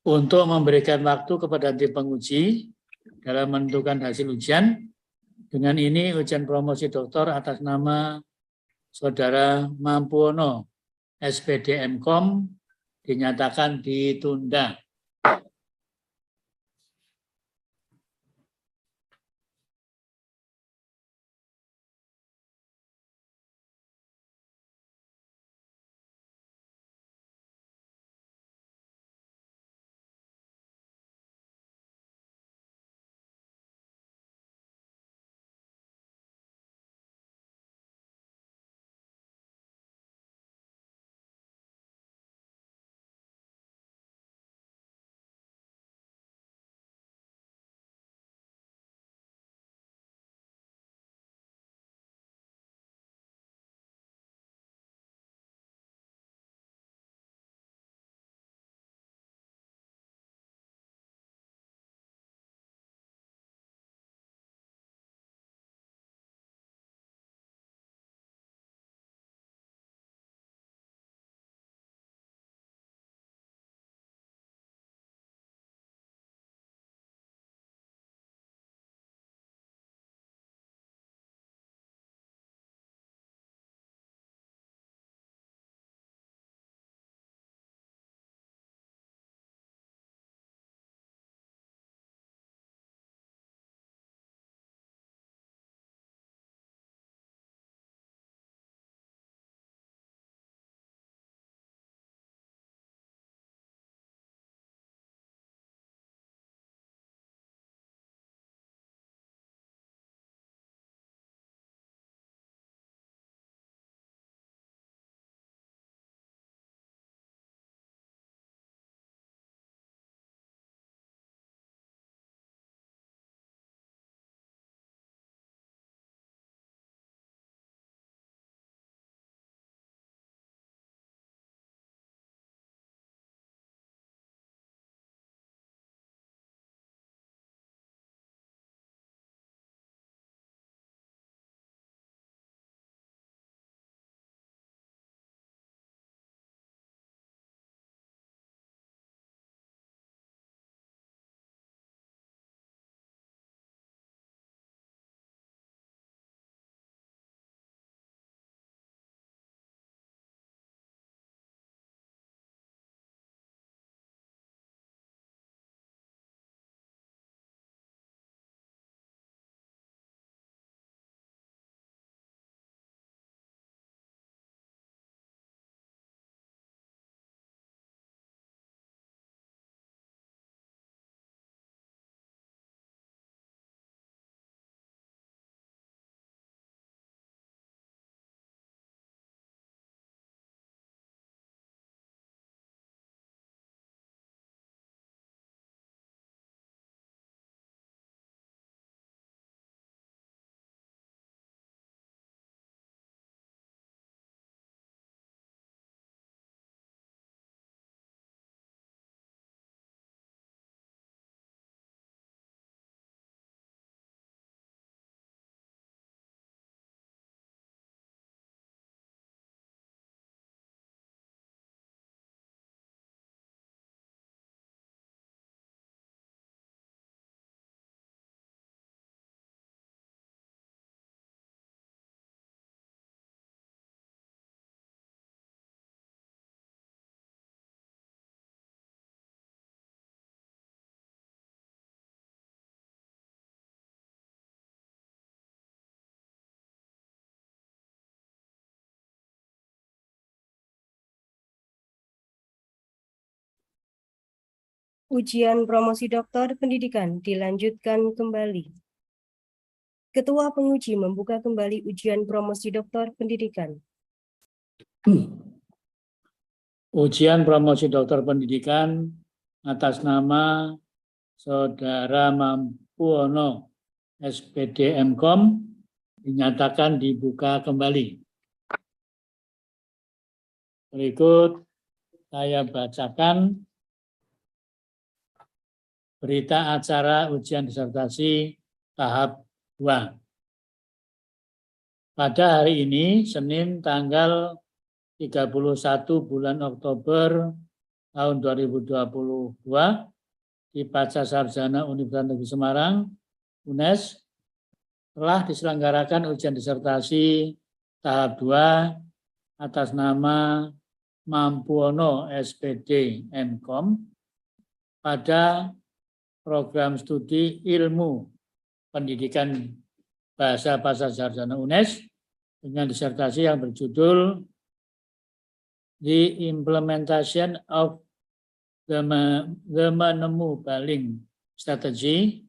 Untuk memberikan waktu kepada tim penguji, dalam menentukan hasil ujian. Dengan ini ujian promosi doktor atas nama Saudara Mampuono, S.Pd M.Kom, dinyatakan ditunda. Ujian promosi doktor pendidikan dilanjutkan kembali. Ketua penguji membuka kembali ujian promosi doktor pendidikan. Ujian promosi doktor pendidikan atas nama Saudara Mampuono, S.Pd M.Kom, dinyatakan dibuka kembali. Berikut saya bacakan berita acara ujian disertasi tahap 2. Pada hari ini, Senin tanggal 31 bulan Oktober tahun 2022, di Pasca Sarjana Universitas Negeri Semarang, UNES, telah diselenggarakan ujian disertasi tahap 2 atas nama Mampuono S.Pd. M.Kom pada program studi ilmu pendidikan bahasa sarjana UNES dengan disertasi yang berjudul The Implementation of the Menemu Baling Strategy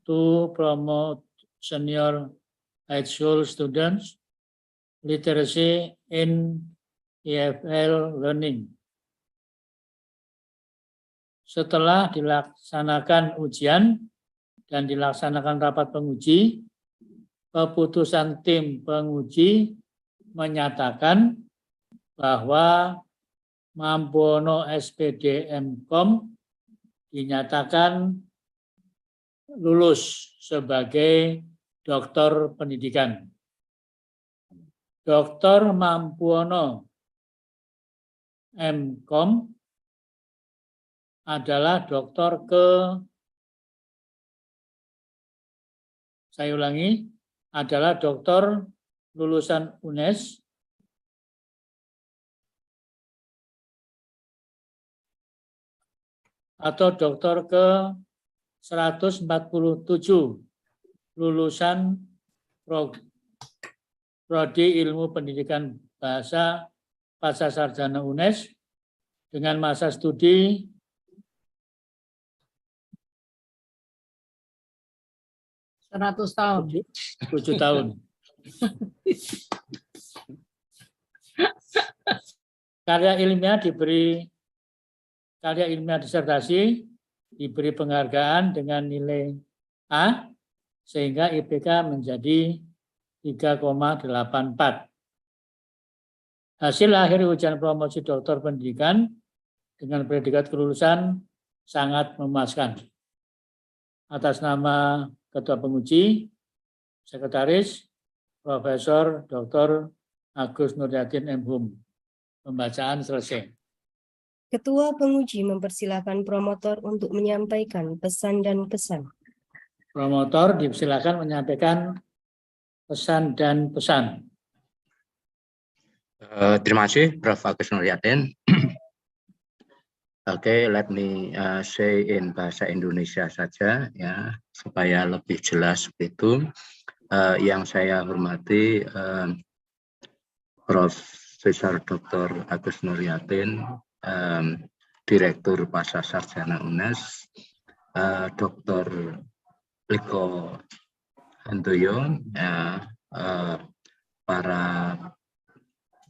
to Promote Senior High School Students Literacy in EFL Learning. Setelah dilaksanakan ujian dan dilaksanakan rapat penguji, keputusan tim penguji menyatakan bahwa Mampuono S.Pd. M.Kom dinyatakan lulus sebagai doktor pendidikan. Doktor Mampuono M.Kom adalah doktor adalah doktor lulusan UNES atau doktor ke-147 lulusan Prodi Ilmu Pendidikan Bahasa Pasca Sarjana UNES dengan masa studi 100 tahun. 7 tahun. Karya ilmiah disertasi diberi penghargaan dengan nilai A sehingga IPK menjadi 3,84. Hasil akhir ujian promosi doktor pendidikan dengan predikat kelulusan sangat memuaskan. Atas nama Ketua Penguji, Sekretaris, Profesor Dr. Agus Nuryatin M.Kom. Pembacaan selesai. Ketua Penguji mempersilakan promotor untuk menyampaikan pesan dan kesan. Promotor dipersilakan menyampaikan pesan dan pesan. Terima kasih, Prof. Agus Nuryatin. Oke, let me say in bahasa Indonesia saja ya, supaya lebih jelas begitu. Yang saya hormati Profesor Dr. Agus Nuryatin, Direktur Pasca Sarjana UNES, Dr. Eko Handoyo, ya, para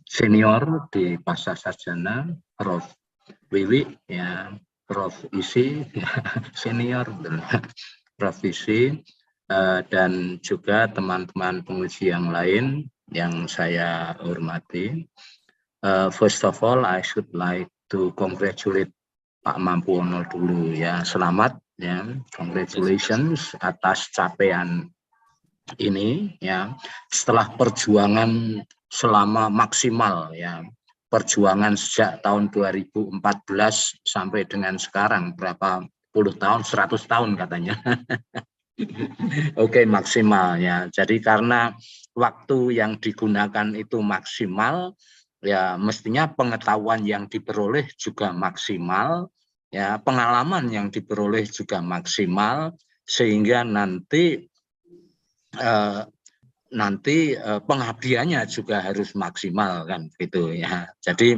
senior di Pasca Sarjana, Prof. Wiwi, ya, Prof. Isi, ya, senior, Prof. Isi, dan juga teman-teman penguji yang lain yang saya hormati. First of all, I should like to congratulate Pak Mampuono dulu ya, selamat ya, congratulations atas capaian ini ya, setelah perjuangan selama maksimal ya, perjuangan sejak tahun 2014 sampai dengan sekarang berapa puluh tahun, 100 tahun katanya. Oke, maksimal ya. Jadi karena waktu yang digunakan itu maksimal, ya mestinya pengetahuan yang diperoleh juga maksimal, ya pengalaman yang diperoleh juga maksimal, sehingga nanti pengabdiannya juga harus maksimal kan gitu ya. Jadi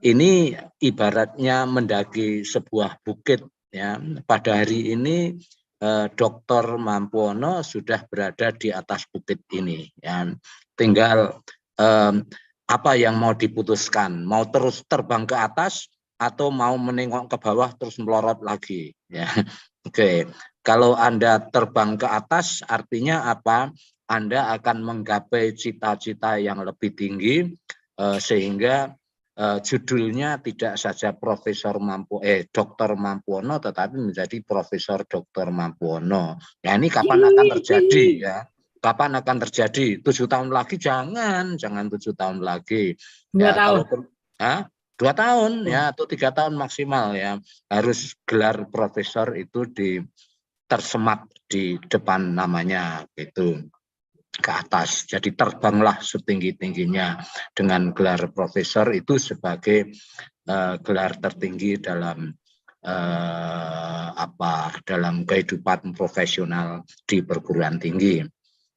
ini ibaratnya mendaki sebuah bukit ya. Pada hari ini Dr. Mampuono sudah berada di atas bukit ini ya. Tinggal apa yang mau diputuskan, mau terus terbang ke atas atau mau menengok ke bawah terus melorot lagi ya. Oke. Kalau Anda terbang ke atas artinya apa? Anda akan menggapai cita-cita yang lebih tinggi sehingga judulnya tidak saja Dr. Mampuono tetapi menjadi Profesor Dr. Mampuono. Ya ini kapan akan terjadi ya? Kapan akan terjadi? 7 tahun lagi? Jangan 7 tahun lagi. 2 tahun. 2 tahun ya atau 3 tahun maksimal ya, harus gelar profesor itu tersemat di depan namanya gitu ke atas. Jadi terbanglah setinggi-tingginya dengan gelar profesor itu sebagai gelar tertinggi dalam dalam kehidupan profesional di perguruan tinggi.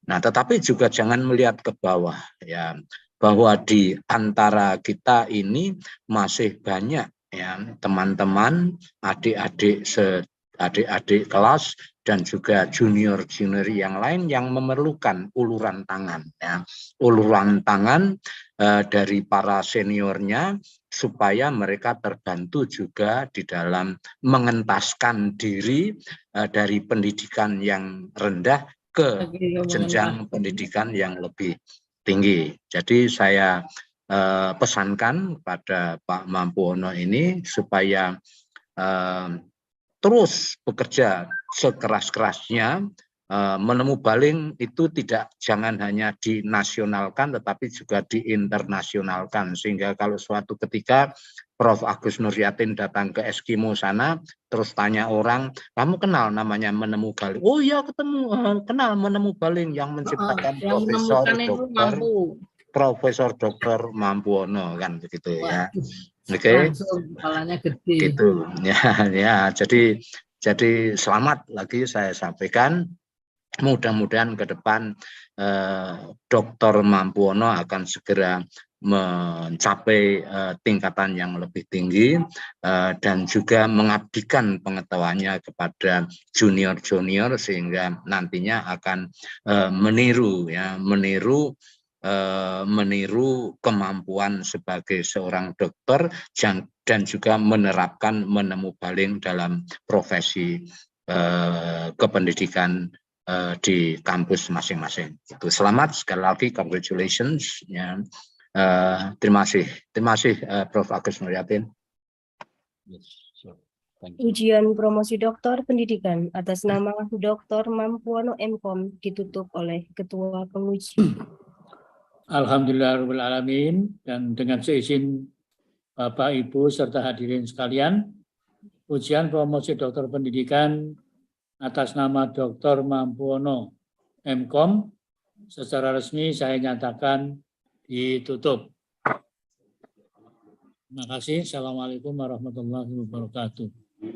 Nah, tetapi juga jangan melihat ke bawah ya, bahwa di antara kita ini masih banyak ya teman-teman, adik-adik kelas dan juga junior-junior yang lain yang memerlukan uluran tangan ya. Uluran tangan dari para seniornya supaya mereka terbantu juga di dalam mengentaskan diri dari pendidikan yang rendah ke jenjang pendidikan yang lebih tinggi. Jadi saya pesankan kepada Pak Mampuono ini supaya terus bekerja sekeras-kerasnya, menemu baling itu jangan hanya dinasionalkan tetapi juga diinternasionalkan, sehingga kalau suatu ketika Prof. Agus Nuryatin datang ke Eskimo sana terus tanya orang, kamu kenal namanya menemu baling? Oh iya kenal menemu baling yang menciptakan Profesor Doktor Mampuono kan begitu ya. Oke. Kepalanya gede. Gitu ya jadi selamat lagi saya sampaikan. Mudah-mudahan ke depan Dr. Mampuono akan segera mencapai tingkatan yang lebih tinggi dan juga mengabdikan pengetahuannya kepada junior-junior sehingga nantinya akan meniru kemampuan sebagai seorang dokter dan juga menerapkan menemu baling dalam profesi kependidikan di kampus masing-masing. Itu selamat sekali lagi, congratulations ya. Terima kasih Prof. Agus Nuryatin. Ujian promosi doktor pendidikan atas nama Doktor Mampuono M.Kom ditutup oleh Ketua Penguji. Alhamdulillahirabbil alamin, dan dengan seizin Bapak, Ibu serta hadirin sekalian, ujian promosi doktor pendidikan atas nama Dr. Mampuono M.Kom secara resmi saya nyatakan ditutup. Terima kasih. Assalamualaikum warahmatullahi wabarakatuh.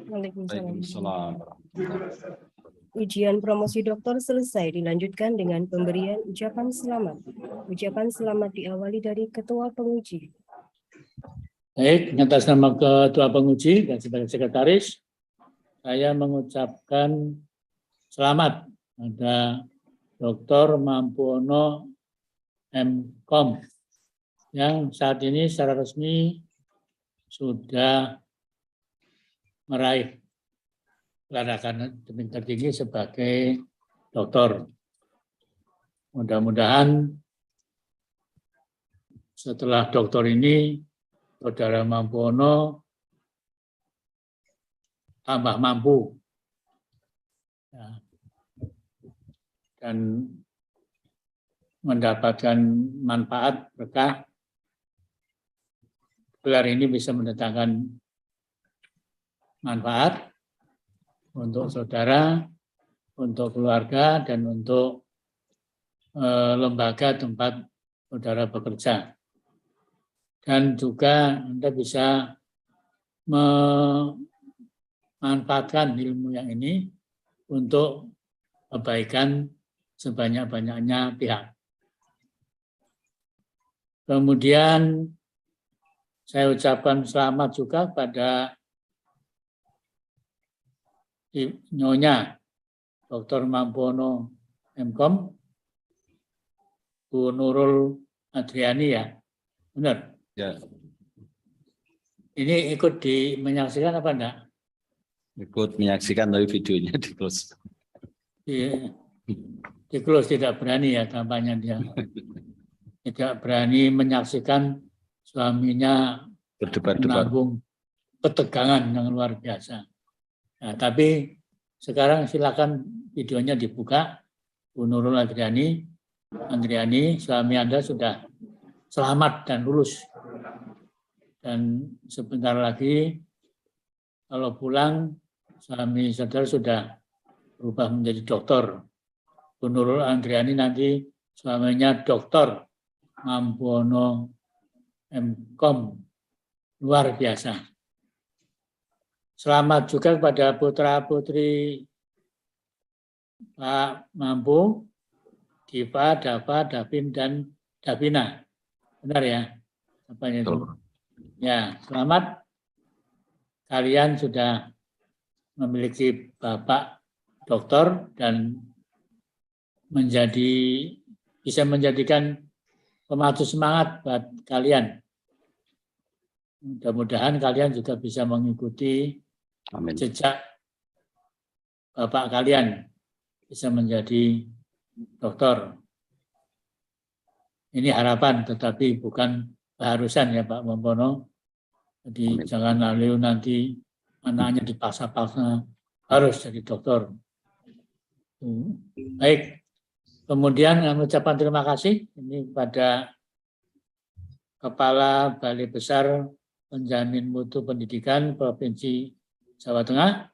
Waalaikumsalam. Ujian promosi doktor selesai, dilanjutkan dengan pemberian ucapan selamat. Ucapan selamat diawali dari Ketua Penguji. Baik, atas nama Ketua Penguji dan sebagai sekretaris, saya mengucapkan selamat pada Dr. Mampuono M.Kom yang saat ini secara resmi sudah meraih gelar tertinggi sebagai doktor. Mudah-mudahan setelah doktor ini Saudara Mampuono tambah mampu ya, dan mendapatkan manfaat berkah. Gelar ini bisa mendatangkan manfaat untuk saudara, untuk keluarga, dan untuk lembaga tempat saudara bekerja. Dan juga Anda bisa memanfaatkan ilmu yang ini untuk kebaikan sebanyak-banyaknya pihak. Kemudian saya ucapkan selamat juga pada Nyonya Dr. Mampuono M.Kom, Bu Nurul Adriani ya, benar? Ya. Ini ikut menyaksikan apa enggak? Ikut menyaksikan tapi videonya di close. Di close, tidak berani ya tampaknya dia. Tidak berani menyaksikan suaminya menanggung ketegangan yang luar biasa. Nah, tapi sekarang silakan videonya dibuka. Bu Nurul Adriani, suami Anda sudah selamat dan lulus Dan sebentar lagi kalau pulang suami saudara sudah berubah menjadi doktor. Bu Nurul Andriani nanti suaminya Doktor Mampuono M.Kom. Luar biasa. Selamat juga kepada putra-putri Pak Mampu, Diva, Dava, Davin, dan Davina. Benar ya? Apanya itu? Ya, selamat. Kalian sudah memiliki bapak doktor dan bisa menjadikan pemacu semangat buat kalian. Mudah-mudahan kalian juga bisa mengikuti jejak bapak kalian, bisa menjadi dokter. Ini harapan, tetapi bukan keharusan ya Pak Mampuono. Jadi jangan lalu nanti anaknya dipaksa-paksa harus jadi dokter. Baik, kemudian mengucapkan terima kasih ini kepada Kepala Balai Besar Penjamin Mutu Pendidikan Provinsi Jawa Tengah,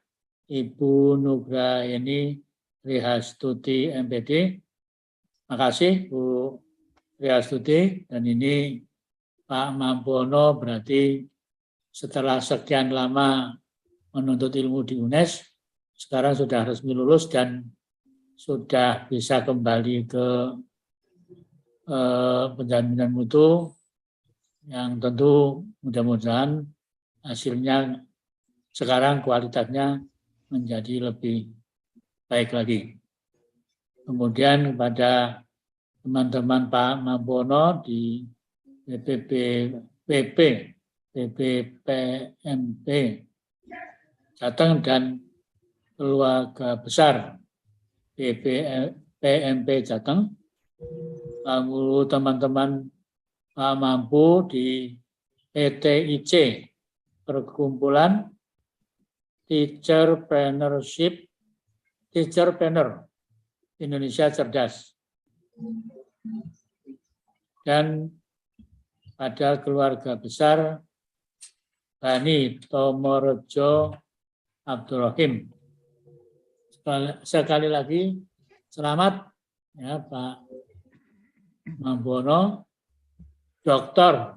Ibu Nugraini Rihastudi M.Pd. Terima kasih Bu Rihastudi. Dan ini Pak Mampuono berarti setelah sekian lama menuntut ilmu di UNES, sekarang sudah resmi lulus dan sudah bisa kembali ke penjaminan mutu yang tentu mudah-mudahan hasilnya sekarang kualitasnya menjadi lebih baik lagi. Kemudian kepada teman-teman Pak Mampuono di PPPMP Jateng dan keluarga besar PMP Jateng, lalu teman-teman Pak Mampu di PTIC, Perkumpulan Teacherpreneur Indonesia Cerdas, dan pada keluarga besar Bani Tomorejo Abdurrahim. Sekali lagi selamat ya Pak Mampuono, Doktor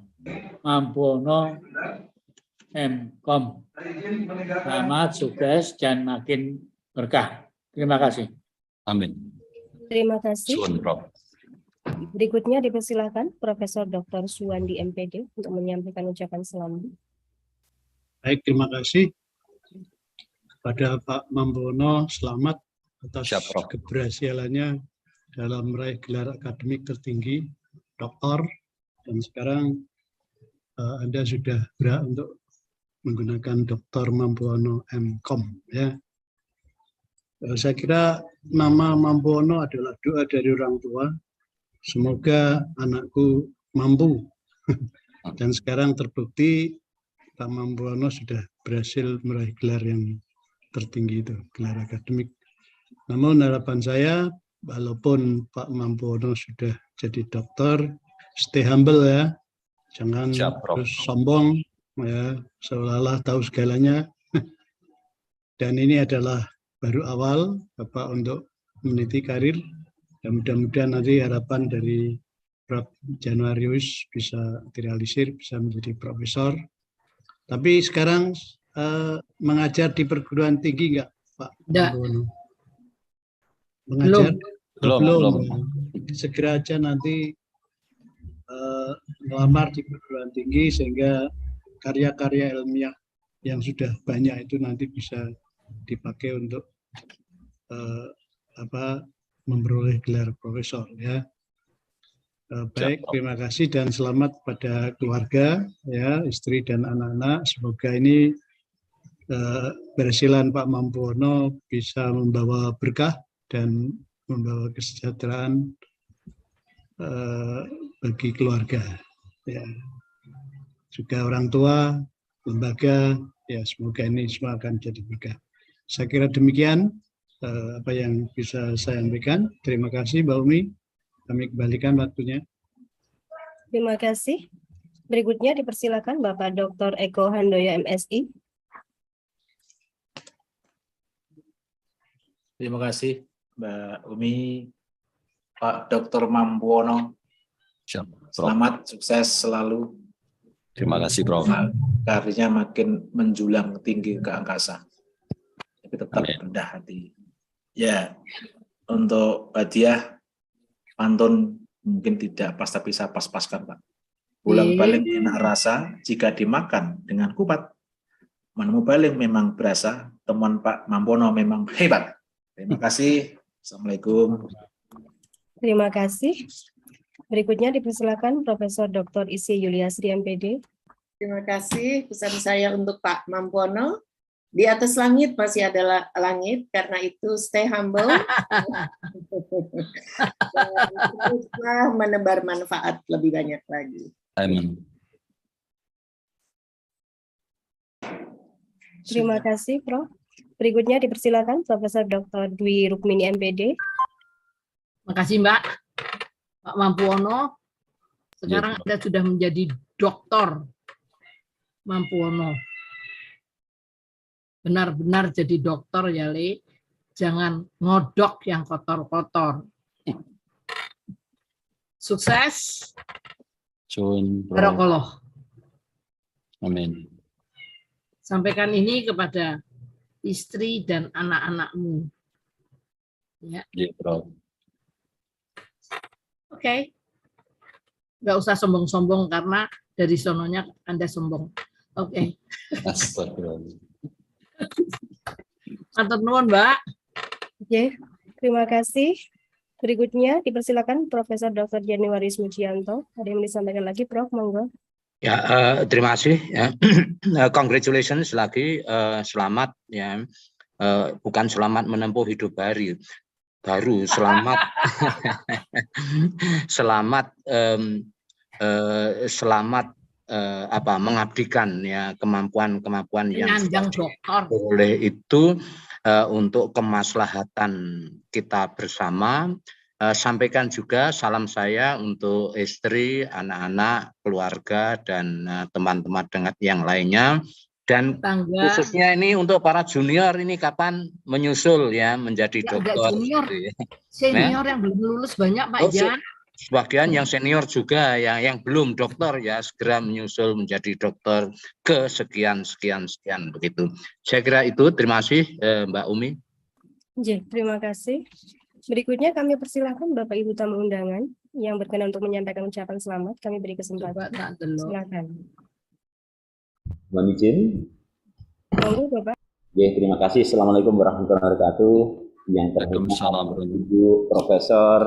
Mampuono M.Kom. Selamat, sukses, dan makin berkah. Terima kasih. Amin. Terima kasih. Suun, Prof. Berikutnya dipersilakan Profesor Dr. Suwandi M.Pd untuk menyampaikan ucapan selamat. Baik, terima kasih kepada Pak Mampuono, selamat atas keberhasilannya dalam meraih gelar akademik tertinggi, doktor, dan sekarang Anda sudah berhak untuk menggunakan Doktor Mampuono M.Kom. Ya. Saya kira nama Mampuono adalah doa dari orang tua. Semoga anakku mampu. Dan sekarang terbukti Pak Mampuono sudah berhasil meraih gelar yang tertinggi itu, gelar akademik. Namun harapan saya, walaupun Pak Mampuono sudah jadi dokter, stay humble ya, jangan terus sombong, ya, seolah-olah tahu segalanya. Dan ini adalah baru awal Bapak untuk meniti karir. Dan mudah-mudahan nanti harapan dari Prof. Januarius bisa direalisir, bisa menjadi profesor. Tapi sekarang mengajar di perguruan tinggi enggak, Pak? Mampuono? Mengajar? Belum. Segera aja nanti melamar di perguruan tinggi sehingga karya-karya ilmiah yang sudah banyak itu nanti bisa dipakai untuk memperoleh gelar profesor ya. Baik, terima kasih dan selamat pada keluarga ya, istri dan anak-anak. Semoga ini keberhasilan Pak Mampuono bisa membawa berkah dan membawa kesejahteraan bagi keluarga ya. Juga orang tua, lembaga, ya semoga ini semua akan jadi berkah. Saya kira demikian apa yang bisa saya sampaikan. Terima kasih Mbak Umi. Kami kembalikan waktunya. Terima kasih. Berikutnya dipersilakan Bapak Dr. Eko Handoyo MSI. Terima kasih Mbak Umi, Pak Dr. Mampuono. Selamat, sukses selalu. Terima kasih, Prof. Karirnya makin menjulang tinggi ke angkasa. Tapi tetap rendah hati. Ya, untuk hadiah pantun mungkin tidak pas, tapi saya pas-paskan, Pak. Bulang-baling enak rasa jika dimakan dengan kupat. Menemu baling memang berasa, teman Pak Mampuono memang hebat. Terima kasih. Assalamualaikum. Terima kasih. Berikutnya dipersilakan Profesor Dr. Isi Yuliasri M.Pd. Terima kasih. Pesan saya untuk Pak Mampuono. Di atas langit masih ada langit, karena itu stay humble. Teruslah menebar manfaat lebih banyak lagi. Amin. Terima kasih, Prof. Berikutnya dipersilakan Profesor Dr. Dwi Rukmini M.Pd. Makasih, Mbak. Pak Mampuono, sekarang Anda sudah menjadi Doktor Mampuono. Benar-benar jadi dokter ya, Le. Jangan ngodok yang kotor-kotor. Sukses. Barakallah. Amin. Sampaikan ini kepada istri dan anak-anakmu. Ya. Ya, Prof. Oke. Nggak usah sombong-sombong karena dari sononya Anda sombong. Oke. Astagfirullah. Matur nuwun, Mbak. Oke, terima kasih. Berikutnya dipersilakan Profesor Dr. Januari Smujianto. Ada yang disampaikan lagi, Prof? Monggo. Ya, terima kasih. Ya. Congratulations lagi, selamat ya. Bukan selamat menempuh hidup baru, selamat, selamat, selamat mengabdikan ya kemampuan yang boleh itu untuk kemaslahatan kita bersama. Sampaikan juga salam saya untuk istri, anak-anak, keluarga, dan teman-teman yang lainnya. Dan khususnya ini untuk para junior ini kapan menyusul ya menjadi dokter. Junior, gitu ya. senior yang belum lulus banyak, Pak Jan. Sebagian yang senior juga yang belum dokter ya segera menyusul menjadi dokter ke sekian begitu. Saya kira itu. Terima kasih Mbak Umi. Terima kasih. Berikutnya kami persilakan Bapak Ibu tamu undangan yang berkenan untuk menyampaikan ucapan selamat. Kami beri kesempatan. Silakan. Mohon izin. Monggo, Bapak. Ya, terima kasih. Assalamualaikum warahmatullahi wabarakatuh. Yang terhormat Ibu Profesor,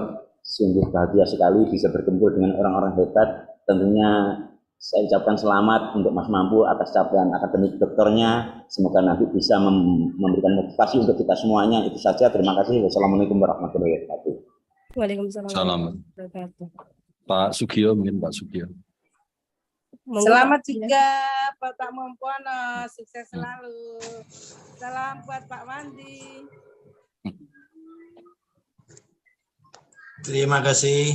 sungguh bahagia sekali bisa berkumpul dengan orang-orang hebat. Tentunya saya ucapkan selamat untuk Mas Mampu atas capaian akademik doktornya. Semoga nanti bisa memberikan motivasi untuk kita semuanya. Itu saja. Terima kasih. Wassalamualaikum warahmatullahi wabarakatuh. Waalaikumsalam. Salam. Pak Sugio, mungkin Pak Sugio. Selamat juga Pak Mampuono, sukses selalu. Salam buat Pak Mandi. Terima kasih.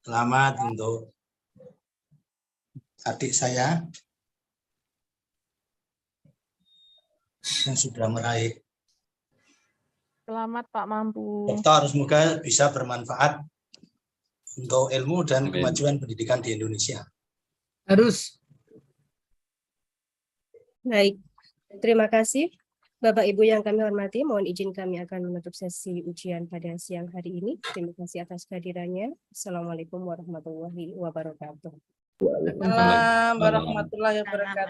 Selamat untuk adik saya yang sudah meraih. Selamat Pak Mampu. Doktor, semoga bisa bermanfaat untuk ilmu dan kemajuan pendidikan di Indonesia. Harus. Baik, terima kasih. Bapak Ibu yang kami hormati, mohon izin kami akan menutup sesi ujian pada siang hari ini. Terima kasih atas kehadirannya. Assalamualaikum warahmatullahi wabarakatuh. Waalaikumsalam warahmatullahi wabarakatuh.